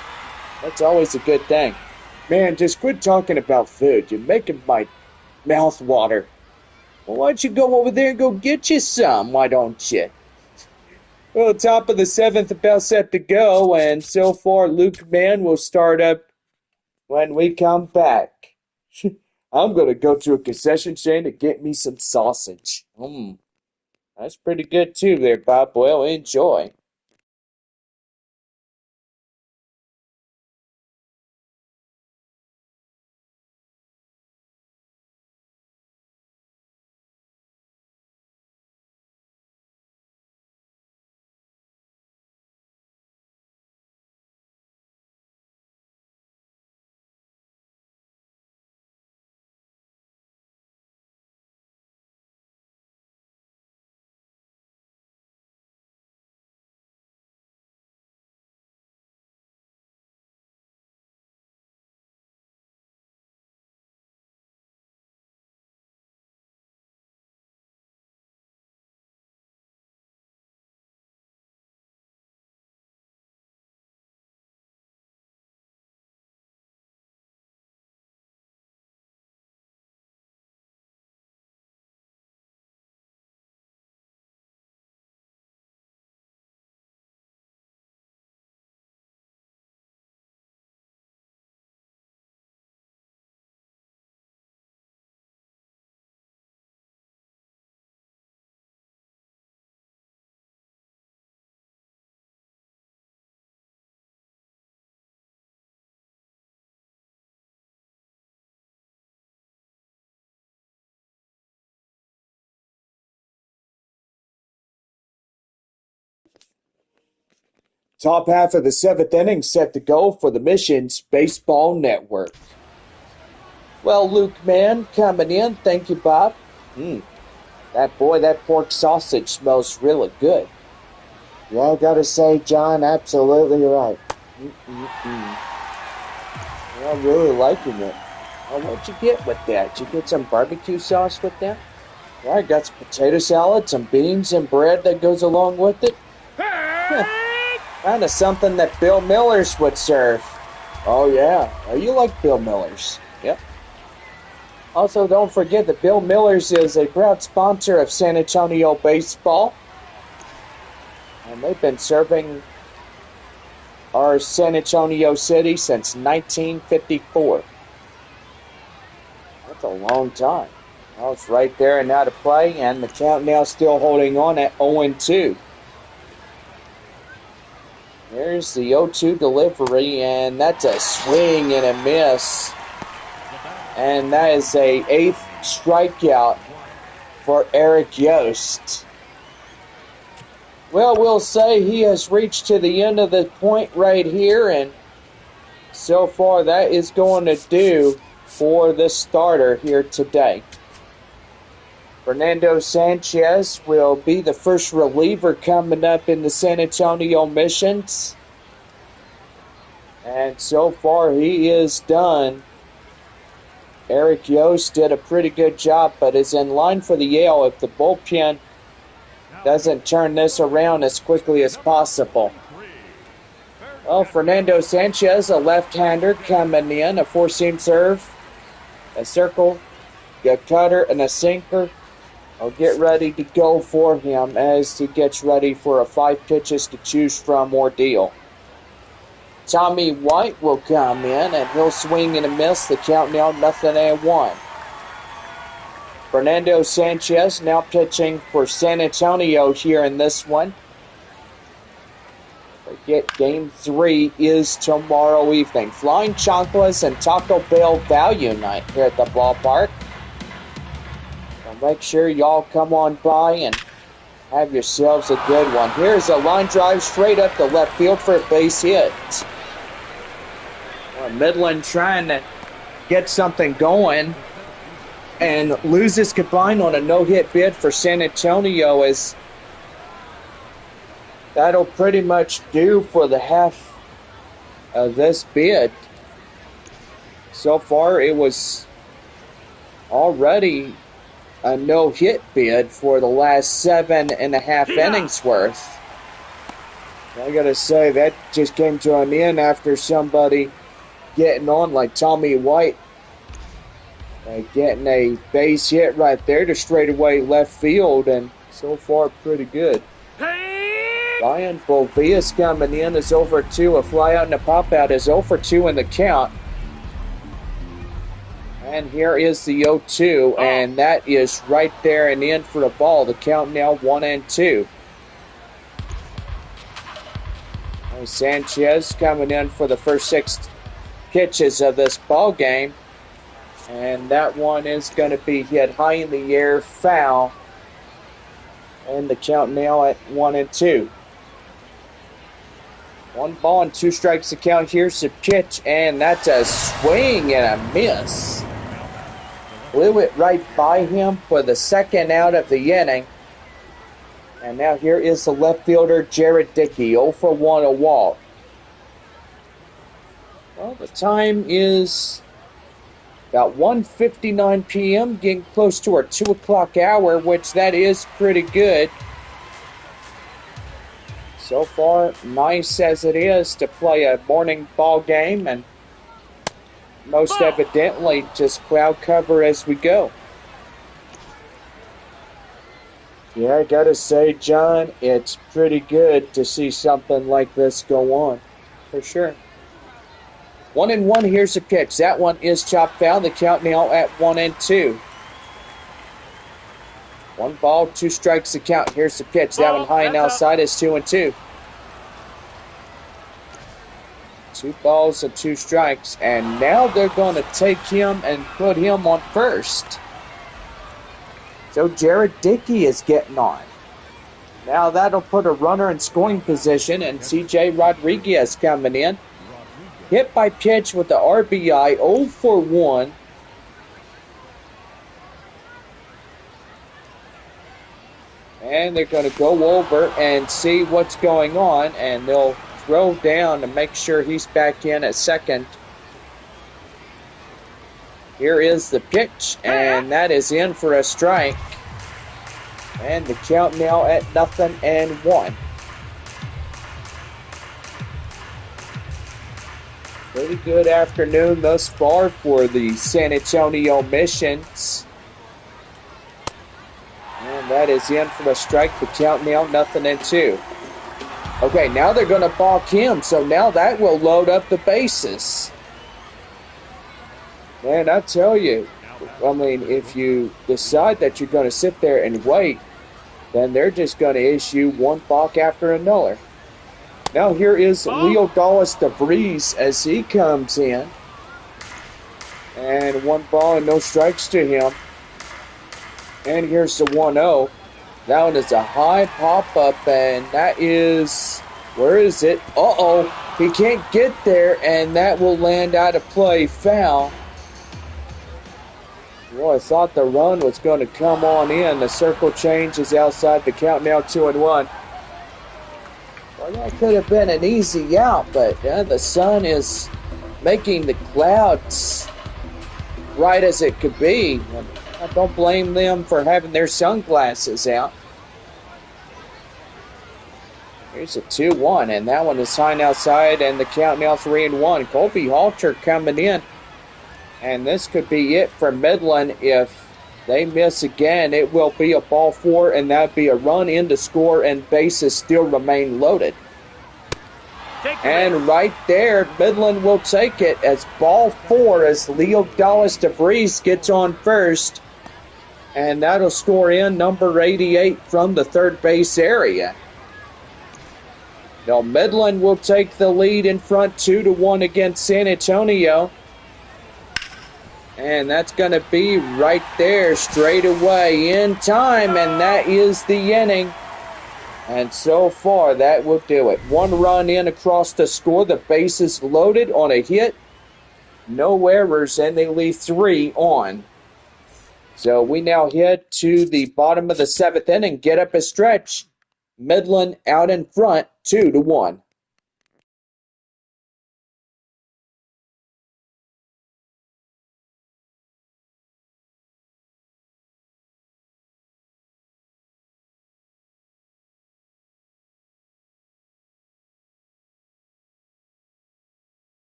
That's always a good thing. Man, just quit talking about food. You're making my mouth water. Well, why don't you go over there and go get you some? Why don't you? Well, top of the seventh, about set to go, and so far Luke Mann will start up when we come back. I'm going to go to a concession stand to get me some sausage. That's pretty good too there, Bob. Well, enjoy. Top half of the seventh inning set to go for the Missions Baseball Network. Well, Luke Mann coming in. Thank you, Bob. That pork sausage smells really good. Yeah, I gotta say, John, absolutely right. Yeah, I'm really liking it. Well, what'd you get with that? Did you get some barbecue sauce with that? Yeah, I got some potato salad, some beans, and bread that goes along with it. Kind of something that Bill Miller's would serve. Oh, yeah. Oh, you like Bill Miller's. Yep. Also, don't forget that Bill Miller's is a proud sponsor of San Antonio baseball. And they've been serving our San Antonio city since 1954. That's a long time. Well, it's right there and out of play, and the count now still holding on at 0-2. There's the 0-2 delivery, and that's a swing and a miss. And that is a 8th strikeout for Eric Yost. Well, we'll say he has reached to the end of the point right here, and so far that is going to do for the starter here today. Fernando Sanchez will be the first reliever coming up in the San Antonio Missions. And so far he is done. Eric Yost did a pretty good job, but is in line for the Yale if the bullpen doesn't turn this around as quickly as possible. Well, Fernando Sanchez, a left-hander coming in, a four-seam serve, a circle, a cutter, and a sinker. I'll get ready to go for him as he gets ready for a 5 pitches to choose from ordeal. Tommy White will come in, and he'll swing and a miss. The count now 0-1. Fernando Sanchez now pitching for San Antonio here in this one. Forget Game 3 is tomorrow evening. Flying Chocolates and Taco Bell Value Night here at the ballpark. So make sure y'all come on by and have yourselves a good one. Here's a line drive straight up the left field for a base hit. Midland trying to get something going and loses combined on a no-hit bid for San Antonio, as that'll pretty much do for the half of this bid. So far it was already a no-hit bid for the last 7.5 innings worth. I gotta say, that just came to an end after somebody getting on like Tommy White, getting a base hit right there to straightaway left field, and so far pretty good. Ryan Bovias coming in is 0-2. A fly out and a pop out is 0-2 in the count. And here is the 0-2, and that is right there and in for the ball. The count now 1-2. Sanchez coming in for the first 6 pitches of this ball game, and that one is going to be hit high in the air, foul, and the count now at 1-2. 1 ball and 2 strikes to count. Here's the pitch, and that's a swing and a miss. Blew it right by him for the second out of the inning. And now here is the left fielder, Jared Dickey, 0-1, a walk. Well, the time is about 1:59 p.m., getting close to our 2 o'clock hour, which that is pretty good. So far, nice as it is to play a morning ball game, and most evidently just cloud cover as we go. Yeah, I gotta say, John, it's pretty good to see something like this go on, for sure. 1-1, here's a pitch. That one is chopped foul. The count now at 1-2. 1 ball, 2 strikes to count. Here's the pitch. That one high and outside is 2-2. 2 balls and 2 strikes. And now they're going to take him and put him on first. So Jared Dickey is getting on. Now that'll put a runner in scoring position, and C.J. Rodriguez coming in. Hit by pitch with the RBI, 0-1. And they're going to go over and see what's going on, and they'll throw down to make sure he's back in at second. Here is the pitch, and that is in for a strike. And the count now at 0-1. Pretty good afternoon thus far for the San Antonio Missions. And that is in for a strike. The count now 0-2. Okay, now they're going to balk him, so now that will load up the bases. Man, I tell you, I mean, if you decide that you're going to sit there and wait, then they're just going to issue 1 balk after another. Now here is Leo Dallas DeVries as he comes in. And 1 ball and no strikes to him. And here's the 1-0. That one is a high pop-up, and that is... Where is it? Uh-oh. He can't get there, and that will land out of play. Foul. Well, I thought the run was going to come on in. The circle change is outside the count now, 2-1. Well, that could have been an easy out, but the sun is making the clouds bright as it could be. And I don't blame them for having their sunglasses out. Here's a 2-1, and that one is high outside, and the count now 3-1. Colby Halter coming in, and this could be it for Midland. If they miss again, it will be a ball 4, and that would be a run in to score, and bases still remain loaded. And right there, Midland will take it as ball 4 as Leo Dallas DeVries gets on first, and that'll score in number 88 from the third base area. Now Midland will take the lead in front 2-1 against San Antonio. And that's going to be right there straight away in time, and that is the inning. And so far, that will do it. 1 run in across the score. The bases loaded on a hit. No errors, and they leave 3 on. So we now head to the bottom of the 7th inning, get up a stretch. Midland out in front, 2-1.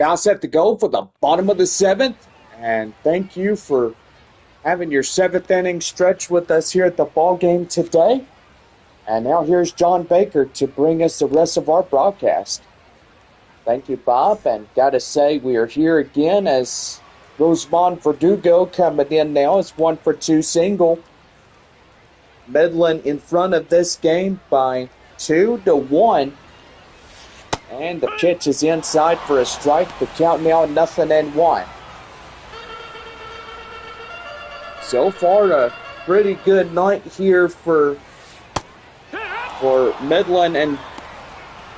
About set to go for the bottom of the seventh. And thank you for having your seventh inning stretch with us here at the ball game today. And now here's John Baker to bring us the rest of our broadcast. Thank you, Bob. And got to say, we are here again as Rosemont Verdugo coming in now. It's 1-for-2 single. Midland in front of this game by 2-1. And the pitch is inside for a strike. The count now 0-1. So far, a pretty good night here for Midland, and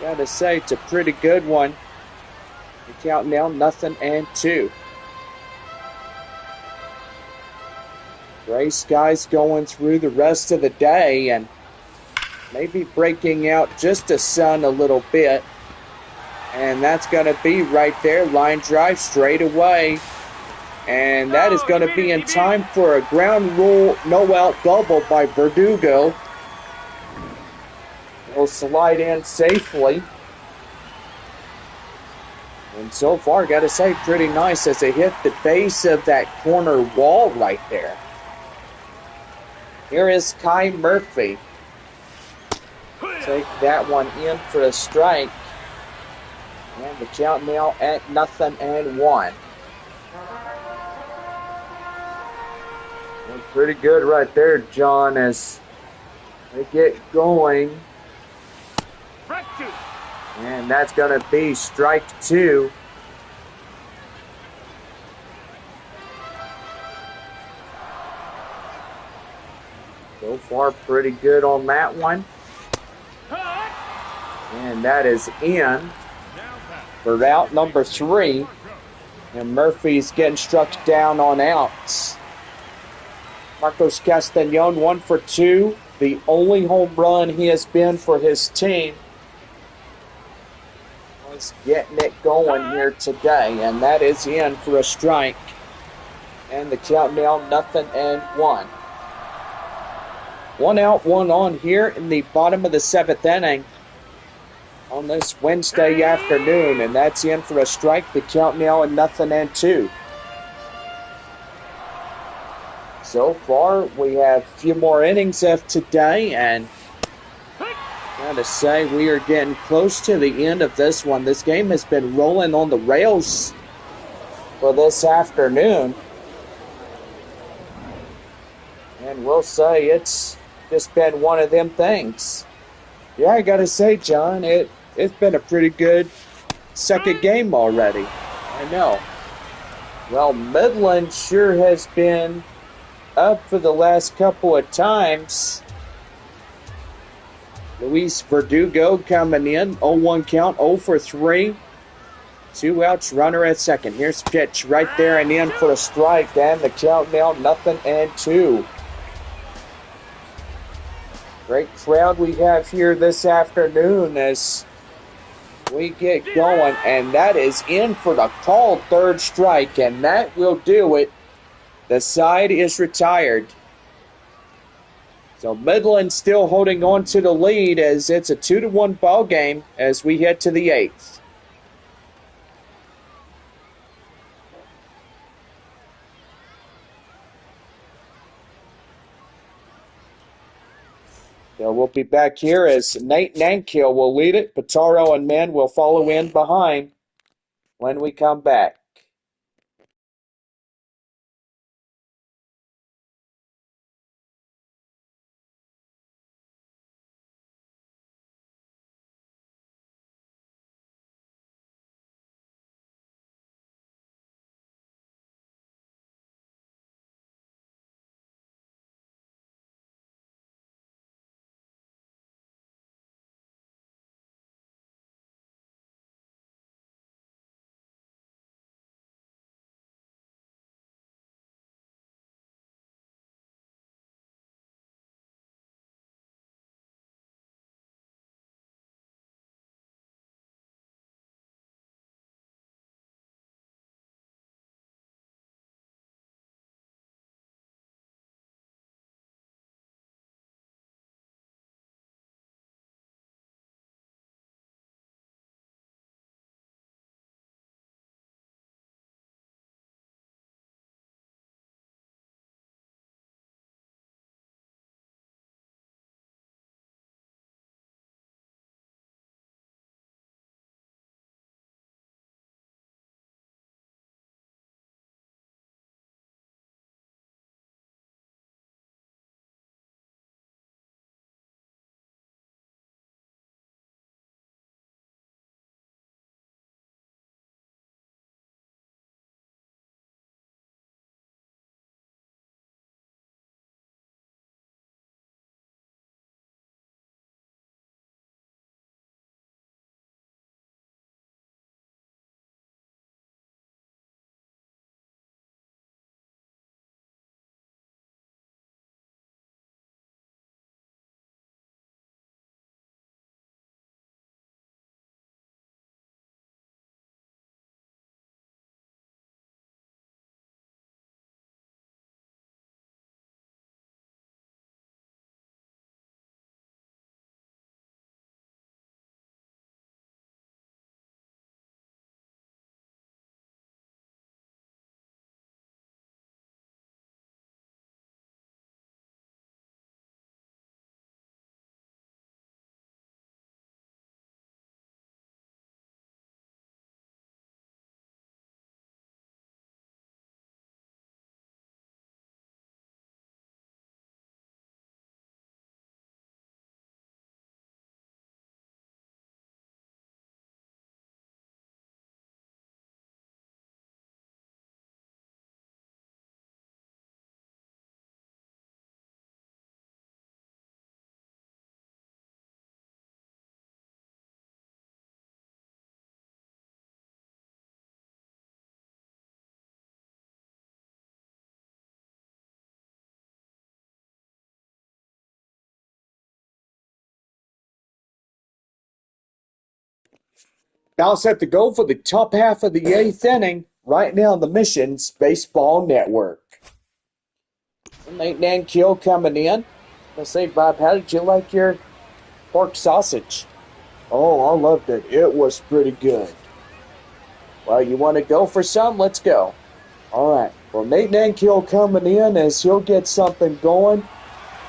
gotta say it's a pretty good one. The count now 0-2. Gray skies going through the rest of the day, and maybe breaking out just the sun a little bit. And that's going to be right there, line drive straight away. And that is going to be in time for a ground rule no-out double by Verdugo. Will slide in safely. And so far, got to say, pretty nice as they hit the base of that corner wall right there. Here is Kai Murphy. Take that one in for a strike. And the count now at 0-1. Well, pretty good right there, John, as they get going. And that's going to be strike 2. So far, pretty good on that one. And that is in for out number 3. And Murphy's getting struck down on outs. Marcos Castañon 1-for-2. The only home run he has been for his team. He's getting it going here today. And that is in for a strike. And the count now 0-1. 1 out, 1 on here in the bottom of the 7th inning on this Wednesday afternoon, and that's in for a strike. The count now at 0-2. So far, we have a few more innings left today, and gotta say, we are getting close to the end of this one. This game has been rolling on the rails for this afternoon, and we'll say it's just been one of them things. Yeah, I gotta say, John, it's been a pretty good second game already. I know. Well, Midland sure has been up for the last couple of times. Luis Verdugo coming in, 0-1 count, 0-for-3. 2 outs, runner at second. Here's the pitch right there and in for a strike, and the count now 0-2. Great crowd we have here this afternoon as we get going, and that is in for the called third strike, and that will do it. The side is retired. So Midland still holding on to the lead as it's a 2-1 ball game as we head to the 8th. So we'll be back here as Nate Nankill will lead it. Pitaro and Men will follow in behind when we come back. Now set to go for the top half of the eighth inning, right now on the Missions Baseball Network. Late Nan Kill coming in. Let's say, Bob, how did you like your pork sausage? Oh, I loved it. It was pretty good. Well, you want to go for some? Let's go. All right. Well, Nate Nankill coming in as he'll get something going.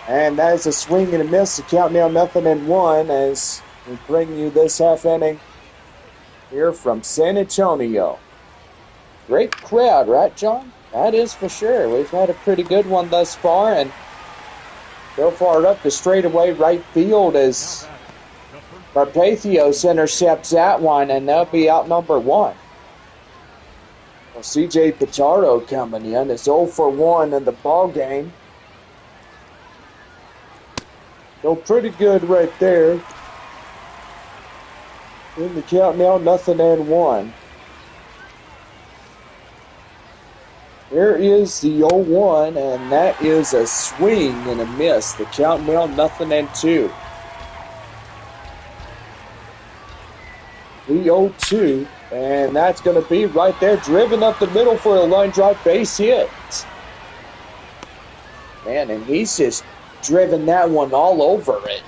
And that is a swing and a miss. The count now 0-1 as we bring you this half inning here from San Antonio. Great crowd, right, John? That is for sure. We've had a pretty good one thus far. And so far up the straightaway right field as Carpathios intercepts that one, and they'll be out number 1. Well, C.J. Pichardo coming in is 0 for 1 in the ball game. So pretty good right there. In the count now, 0-1. There is the 0-1, and that is a swing and a miss. The count now 0-2. The 0-2, and that's going to be right there, driven up the middle for a line drive base hit. Man, and he's just driven that one all over it.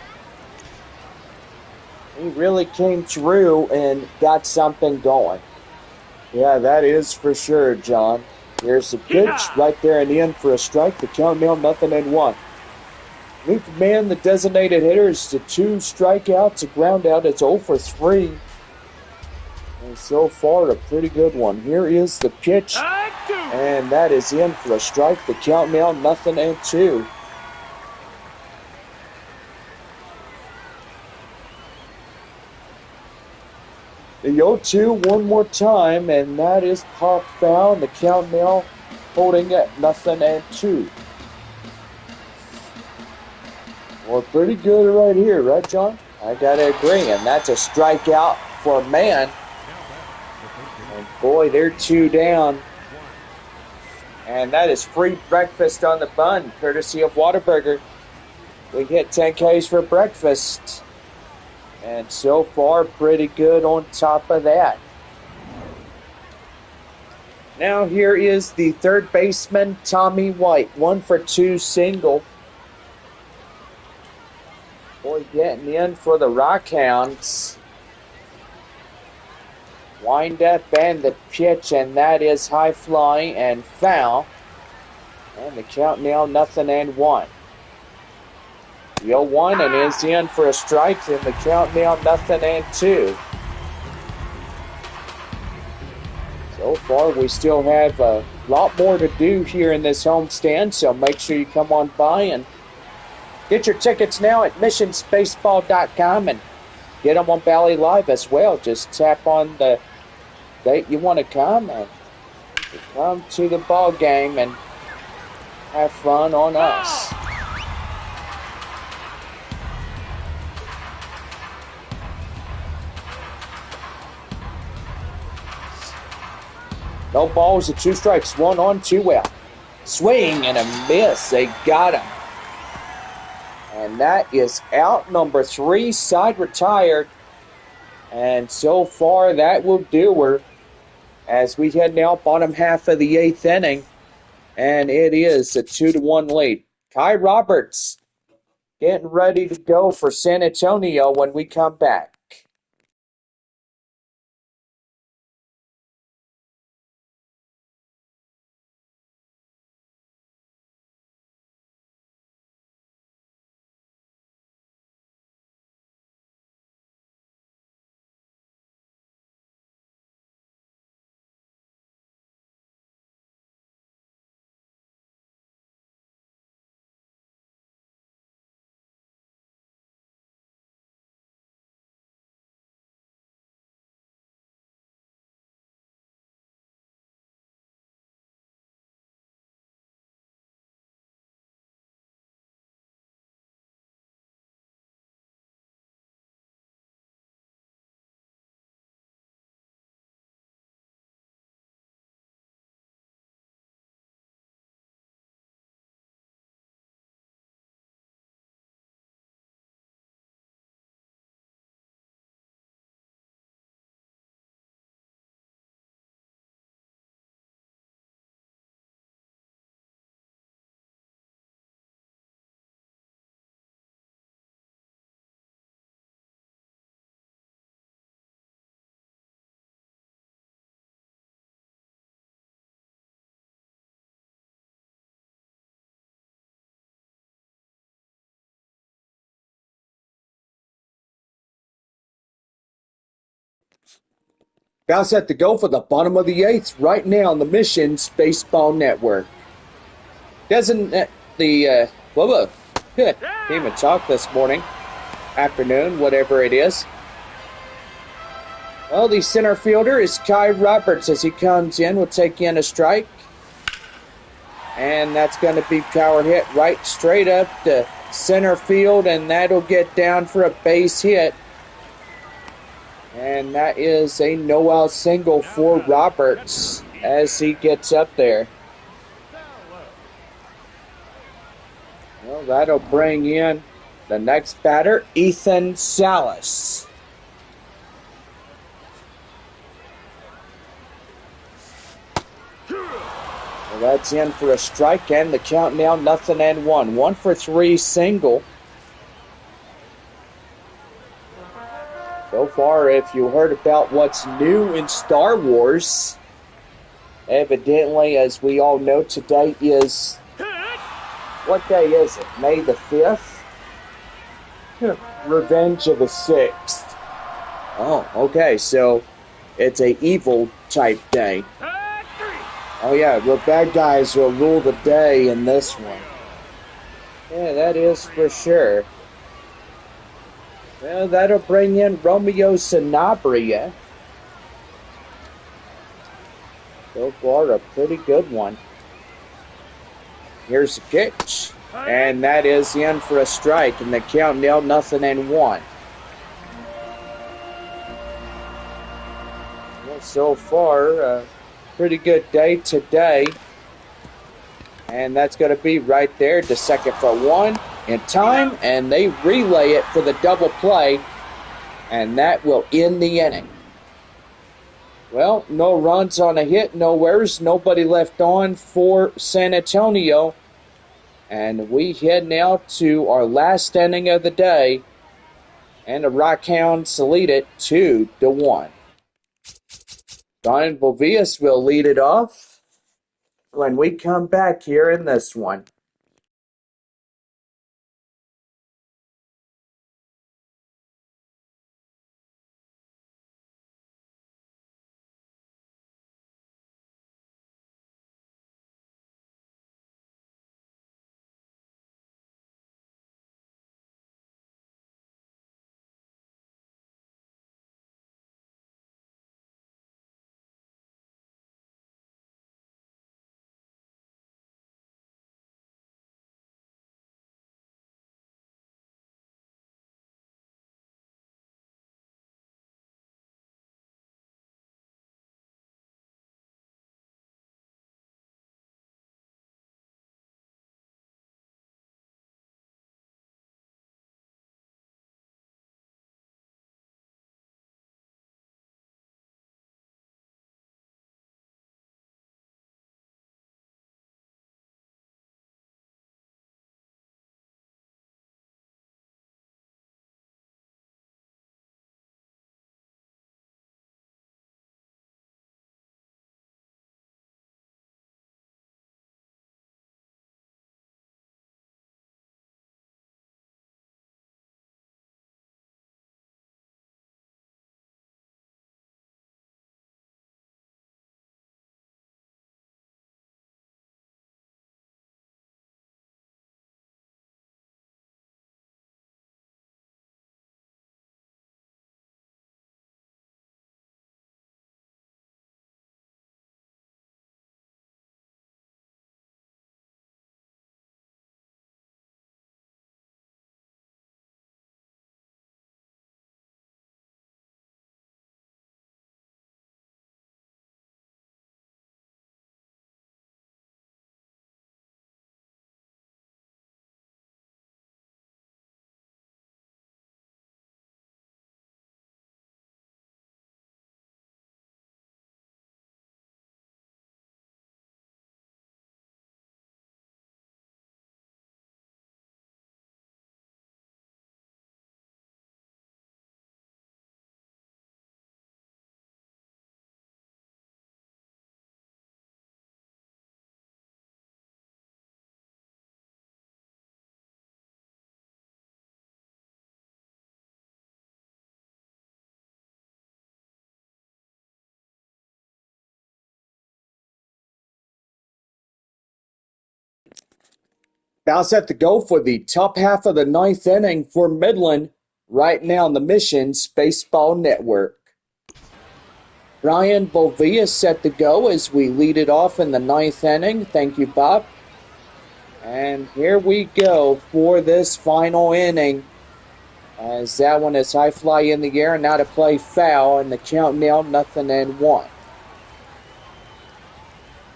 He really came through and got something going. Yeah, that is for sure, John. Here's the pitch right there and in for a strike. The count now 0-1. Luke Man, the designated hitter, is the 2 strikeouts, a ground out. It's 0 for 3. And so far, a pretty good one. Here is the pitch, and that is in for a strike. The count now 0-2. The 0-2 one more time, and that is popped foul. The count now holding at 0-2. Well, pretty good right here, right, John? I gotta agree, and that's a strikeout for Man. And boy, they're 2 down. And that is free breakfast on the bun, courtesy of Whataburger. We hit 10 Ks for breakfast. And so far, pretty good on top of that. Now here is the third baseman, Tommy White. 1 for 2 single. Boy, getting in for the Rockhounds. Wind up and the pitch, and that is high fly and foul. And the count now 0-1. The 0-1 and is in for a strike, and the count now 0-2. So far, we still have a lot more to do here in this homestand, so make sure you come on by and get your tickets now at missionsbaseball.com and get them on Valley Live as well. Just tap on the date you want to come and come to the ball game and have fun on us. No balls and 2 strikes. 1 on, 2 out. Swing and a miss. They got him. And that is out number 3, side retired. And so far, that will do her as we head now bottom half of the 8th inning. And it is a 2-1 lead. Kai Roberts getting ready to go for San Antonio when we come back. About set to go for the bottom of the eighth right now on the Missions Baseball Network. Doesn't whoa, Team of Talk this morning, afternoon, whatever it is. Well, the center fielder is Kai Roberts as he comes in. Will take in a strike. And that's going to be power hit right straight up to center field, and that'll get down for a base hit. And that is a no-out single for Roberts as he gets up there. Well, that'll bring in the next batter, Ethan Salas. Well, that's in for a strike, and the count now 0-1. 1 for 3 single. So far, if you heard about what's new in Star Wars, evidently, as we all know, today is, what day is it? May the 5th? Revenge of the 6th. Oh, okay, so it's a evil type day. Oh yeah, the bad guys will rule the day in this one. Yeah, that is for sure. Well, that'll bring in Romeo Sanabria. So far, a pretty good one. Here's the pitch. And that is in for a strike, and the count now 0-1. Well, so far, pretty good day today. And that's going to be right there to second for 1 in time, and they relay it for the double play, and that will end the inning. Well, no runs on a hit, no errors, nobody left on for San Antonio, and we head now to our last inning of the day, and the Rockhounds lead it 2-1. Don Bovias will lead it off when we come back here in this one. Now set to go for the top half of the ninth inning for Midland right now on the Missions Baseball Network. Brian Bovea set to go as we lead it off in the ninth inning. Thank you, Bob. And here we go for this final inning. As that one is high fly in the air and now to play foul, and the count now 0-1.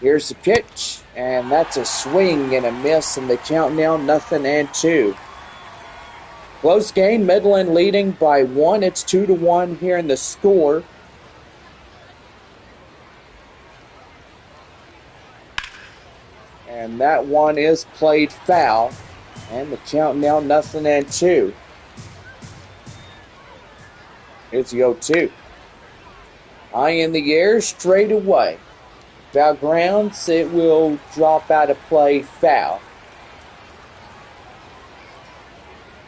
Here's the pitch, and that's a swing and a miss, and the count now 0-2. Close game, Midland leading by 1. It's 2-1 here in the score. And that one is played foul, and the count now 0-2. Here's the 0-2. High in the air, straight away. Foul grounds, it will drop out of play, foul.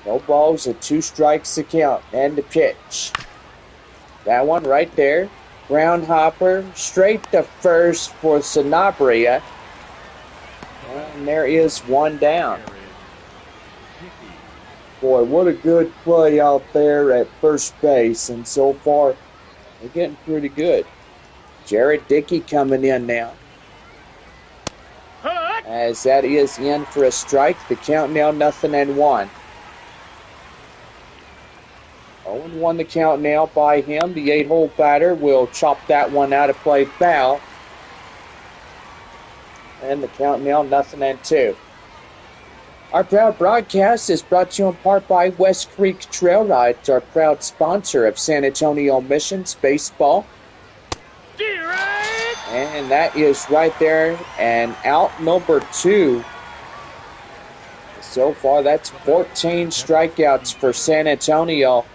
No balls and 2 strikes to count, and the pitch. That one right there. Ground hopper, straight to first for Sanabria. And there is one down. Boy, what a good play out there at first base, and so far they're getting pretty good. Jared Dickey coming in now. As that is in for a strike, the count now 0-1. 0-1 the count now by him. The 8-hole batter will chop that one out of play, foul. And the count now 0-2. Our proud broadcast is brought to you in part by West Creek Trail Rides, our proud sponsor of San Antonio Missions Baseball. And that is right there, and out number 2. So far, that's 14 strikeouts for San Antonio.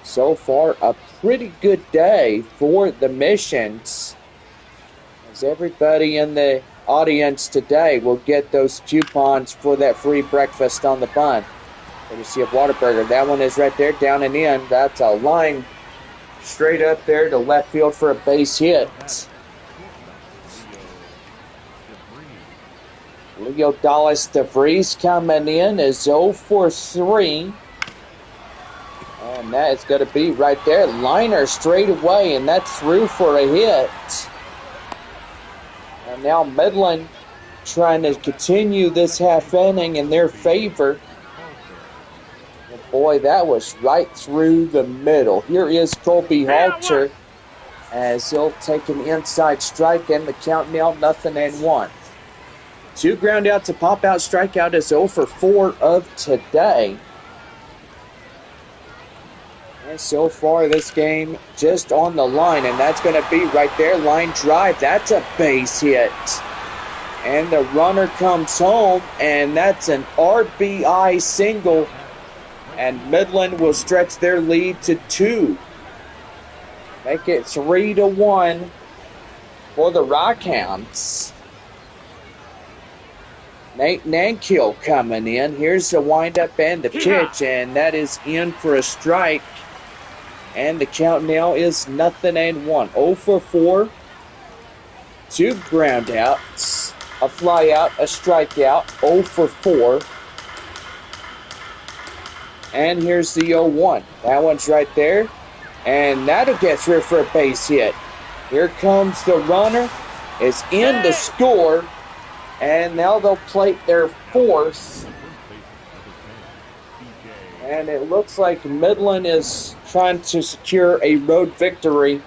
So far, a pretty good day for the Missions. As everybody in the audience today will get those coupons for that free breakfast on the bun. Courtesy of Whataburger. That one is right there, down and in. That's a line straight up there to left field for a base hit. Leo Dallas DeVries coming in is 0 for 3. And that is going to be right there. Liner straight away, and that's through for a hit. And now Midland trying to continue this half inning in their favor. And boy, that was right through the middle. Here is Colby Halter as he'll take an inside strike, and the count now 0-1. 2 ground outs, a pop out strikeout is 0 for 4 of today. And so far this game just on the line, and that's going to be right there, line drive. That's a base hit. And the runner comes home, and that's an RBI single. And Midland will stretch their lead to 2. Make it 3-1 for the Rockhounds. Nate Nankill coming in. Here's the windup and the pitch, and that is in for a strike. And the count now is 0-1. 0 for 4. 2 ground outs. A fly out, a strikeout. 0 for 4. And here's the 0-1. That one's right there. And that'll get through for a base hit. Here comes the runner. It's in to score. And now they'll plate their 4th. And it looks like Midland is trying to secure a road victory.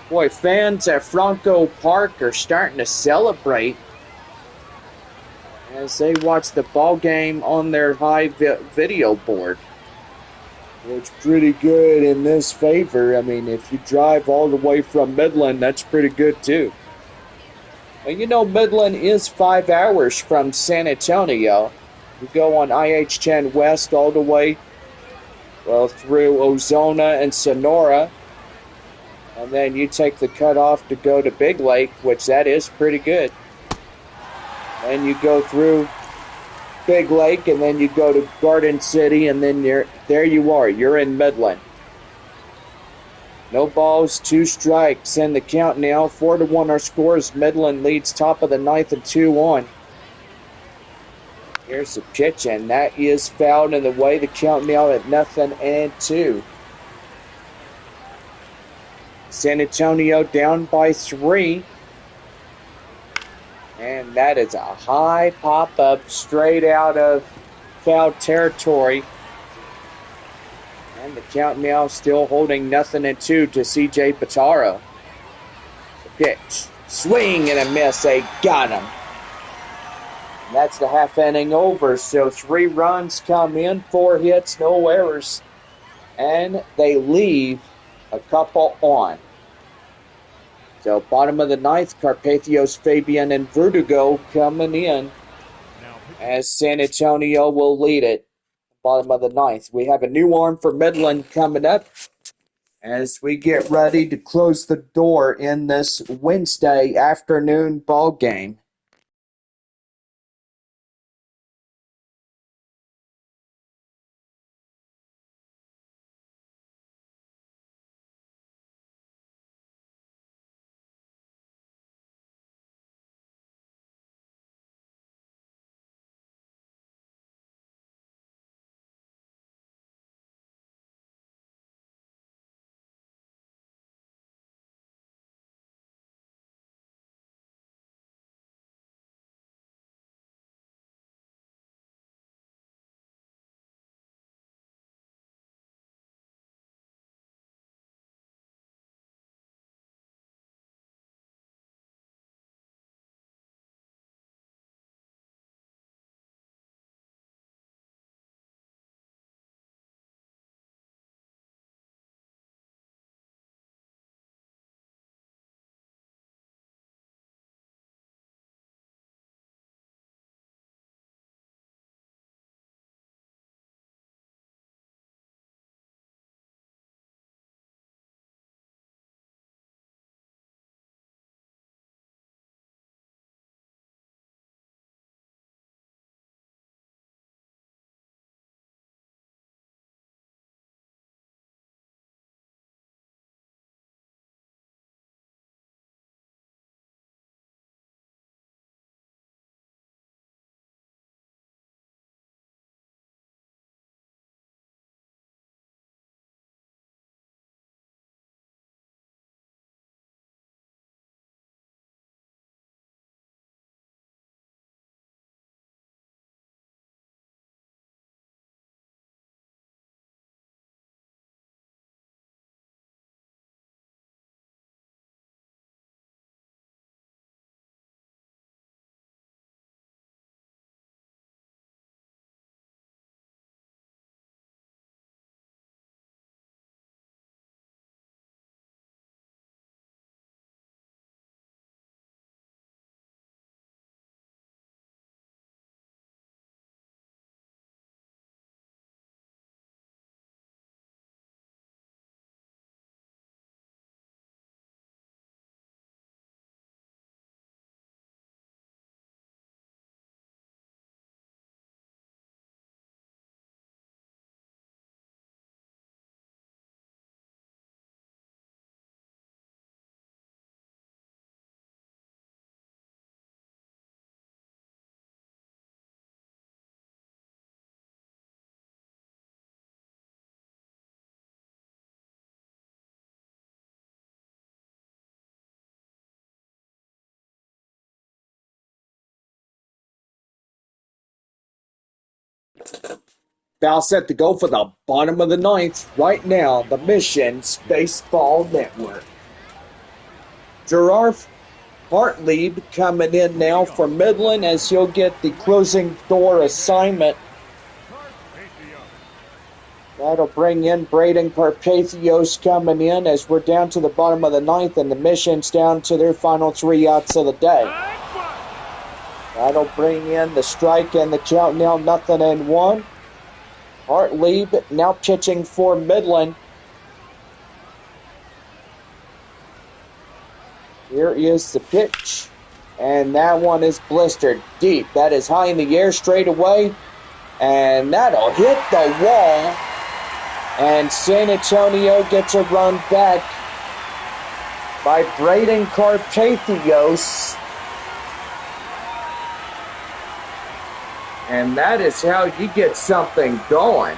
Boy, fans at Franco Park are starting to celebrate as they watch the ball game on their high video board. It's pretty good in this favor. I mean, if you drive all the way from Midland, that's pretty good too. And you know, Midland is 5 hours from San Antonio. You go on IH-10 West all the way through Ozona and Sonora. And then you take the cutoff to go to Big Lake, which that is pretty good. And you go through Big Lake, and then you go to Garden City, and then there you are. You're in Midland. No balls, 2 strikes, and the count now. 4-1 our scores. Midland leads top of the ninth and 2-1. Here's the pitch, and that is fouled in the way. The count now at 0-2. San Antonio down by 3. And that is a high pop-up straight out of foul territory. And the count now still holding 0-2 to C.J. Pitaro. The pitch. Swing and a miss. They got him. And that's the half inning over. So 3 runs come in, 4 hits, no errors. And they leave a couple on. So bottom of the ninth, Carpathios, Fabian, and Verdugo coming in as San Antonio will lead it. Bottom of the ninth. We have a new arm for Midland coming up as we get ready to close the door in this Wednesday afternoon ball game. Foul set to go for the bottom of the ninth. Right now, the Mission's Baseball Network. Gerard Hartlieb coming in now for Midland as he'll get the closing door assignment. That'll bring in Braden Carpathios coming in as we're down to the bottom of the ninth and the Mission's down to their final 3 outs of the day. That'll bring in the strike and the count now 0-1. Hartlieb now pitching for Midland. Here is the pitch. And that one is blistered deep. That is high in the air straight away. And that'll hit the wall. And San Antonio gets a run back by Braden Carpathios. And that is how you get something going.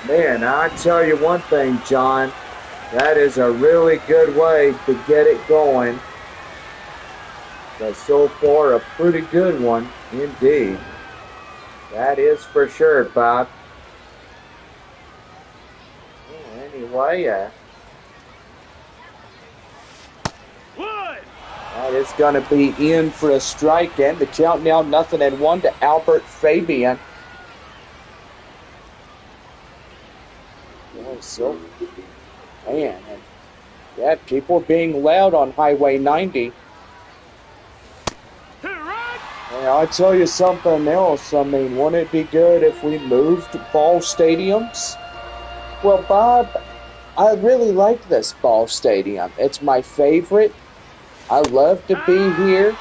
Man, I tell you one thing, John. That is a really good way to get it going. But so far, a pretty good one indeed. That is for sure, Bob. Anyway, that is going to be in for a strike, and the count now 0-1 to Albert Fabian. So, man, yeah, people being loud on Highway 90. Yeah, I'll tell you something else. I mean, wouldn't it be good if we moved ball stadiums? Well, Bob, I really like this ball stadium. It's my favorite. I love to be here.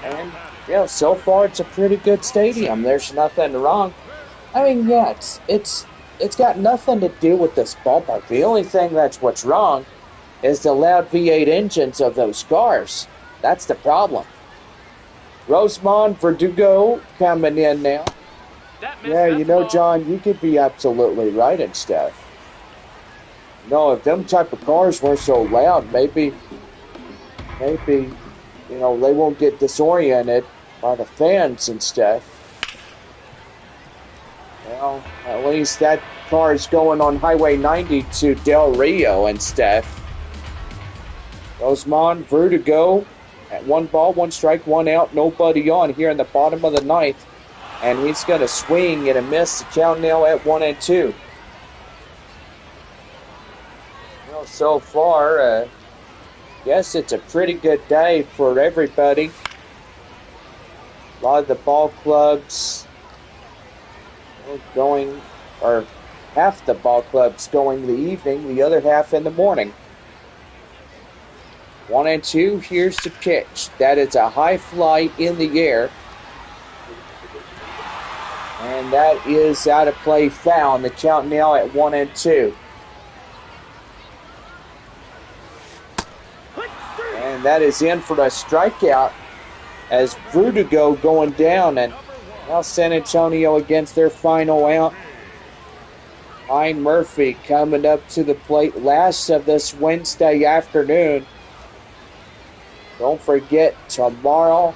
And, yeah, so far it's a pretty good stadium. There's nothing wrong. I mean, yeah, it's got nothing to do with this ballpark. The only thing what's wrong is the loud V8 engines of those cars. That's the problem. Rosemond Verdugo coming in now. Yeah, you know, John, you could be absolutely right and stuff. No, if them type of cars weren't so loud, maybe, you know, they won't get disoriented by the fans and stuff. Well, at least that car is going on Highway 90 to Del Rio and stuff. Rosemond Verdugo at 1 ball, 1 strike, 1 out, nobody on here in the bottom of the 9th. And he's going to swing and a miss. The count now at 1-2. Well, so far, guess it's a pretty good day for everybody. A lot of the ball clubs going, or half the ball clubs going the evening, the other half in the morning. 1-2, here's the pitch. That is a high fly in the air. And that is out of play foul. And the count now at 1-2. And that is in for a strikeout as Verdugo going down. And now San Antonio against their final out. Ryan Murphy coming up to the plate last of this Wednesday afternoon. Don't forget, tomorrow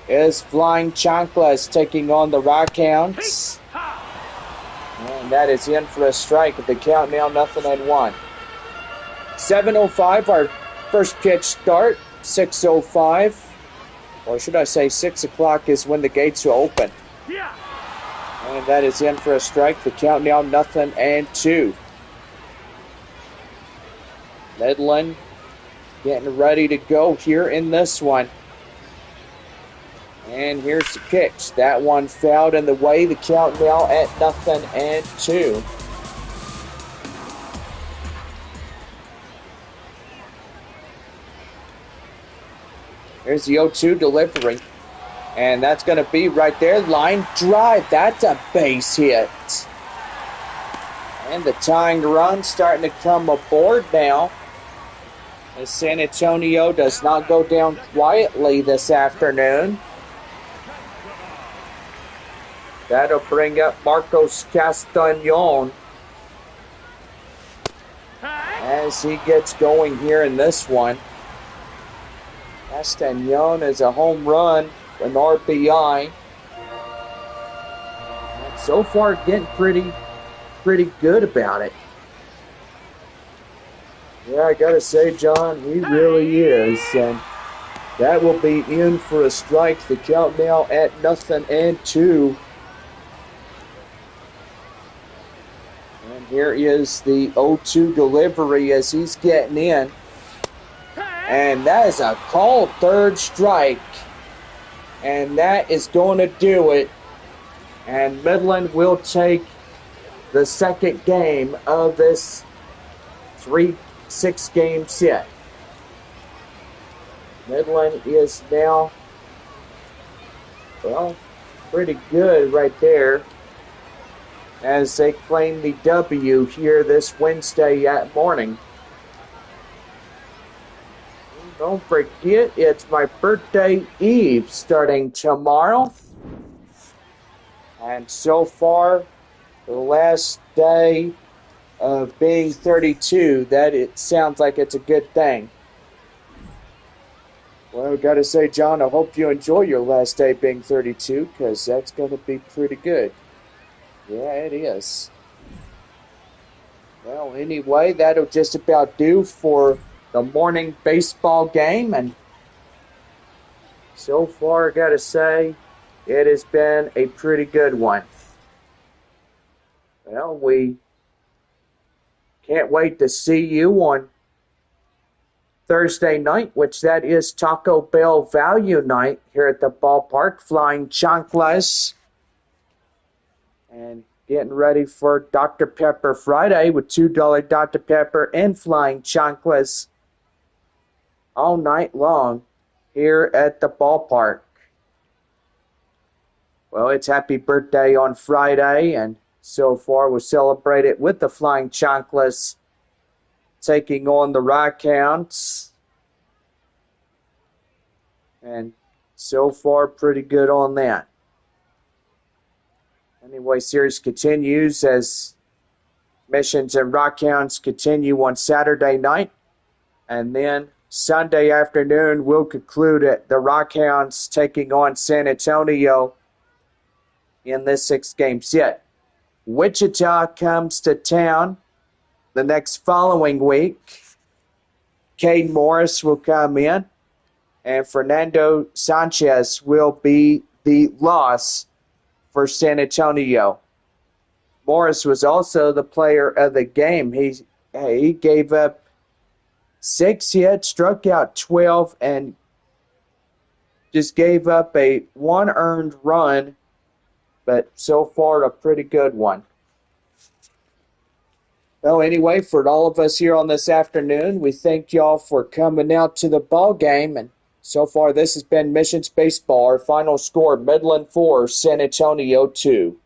is Flying Chanclas taking on the Rockhounds. And that is in for a strike at the count now 0-1. 7:05, our first pitch start. 6:05. Or should I say 6 o'clock is when the gates will open. And that is in for a strike. The count now 0-2. Midland getting ready to go here in this one. And here's the pitch. That one fouled in the way. The count now at 0-2. Here's the 0-2 delivery. And that's going to be right there. Line drive. That's a base hit. And the tying run starting to come aboard now. As San Antonio does not go down quietly this afternoon. That'll bring up Marcos Castañon as he gets going here in this one. Castañon is a home run, an RBI. And so far, getting pretty good about it. Yeah, I gotta say, John, he really is. And that will be in for a strike. The count now at 0-2. And here is the 0-2 delivery as he's getting in. And that is a called third strike. And that is going to do it. And Midland will take the second game of this 6-game set. Midland is now, well, pretty good right there as they claim the W here this Wednesday morning. Don't forget, it's my birthday eve starting tomorrow. And so far, the last day of being 32, that it sounds like it's a good thing. Well, I gotta say, John, I hope you enjoy your last day being 32, because that's gonna be pretty good. Yeah, it is. Well, anyway, that'll just about do for the morning baseball game, and so far, I gotta say, it has been a pretty good one. Well, we can't wait to see you on Thursday night, which that is Taco Bell Value Night here at the ballpark, flying chanclas and getting ready for Dr. Pepper Friday with $2 Dr. Pepper and flying chanclas all night long here at the ballpark. Well, it's happy birthday on Friday, and so far we'll celebrate it with the flying chanclas taking on the Rockhounds. And so far, pretty good on that. Anyway, series continues as Missions and Rockhounds continue on Saturday night. And then Sunday afternoon, we'll conclude at the Rockhounds taking on San Antonio in this 6-game set. Wichita comes to town the next following week. Cade Morris will come in, and Fernando Sanchez will be the loss for San Antonio. Morris was also the player of the game. He gave up 6 hits, struck out 12, and just gave up a 1 earned run, but so far a pretty good one. Well, anyway, for all of us here on this afternoon, we thank y'all for coming out to the ball game. And so far, this has been Missions Baseball. Our final score, Midland 4, San Antonio 2.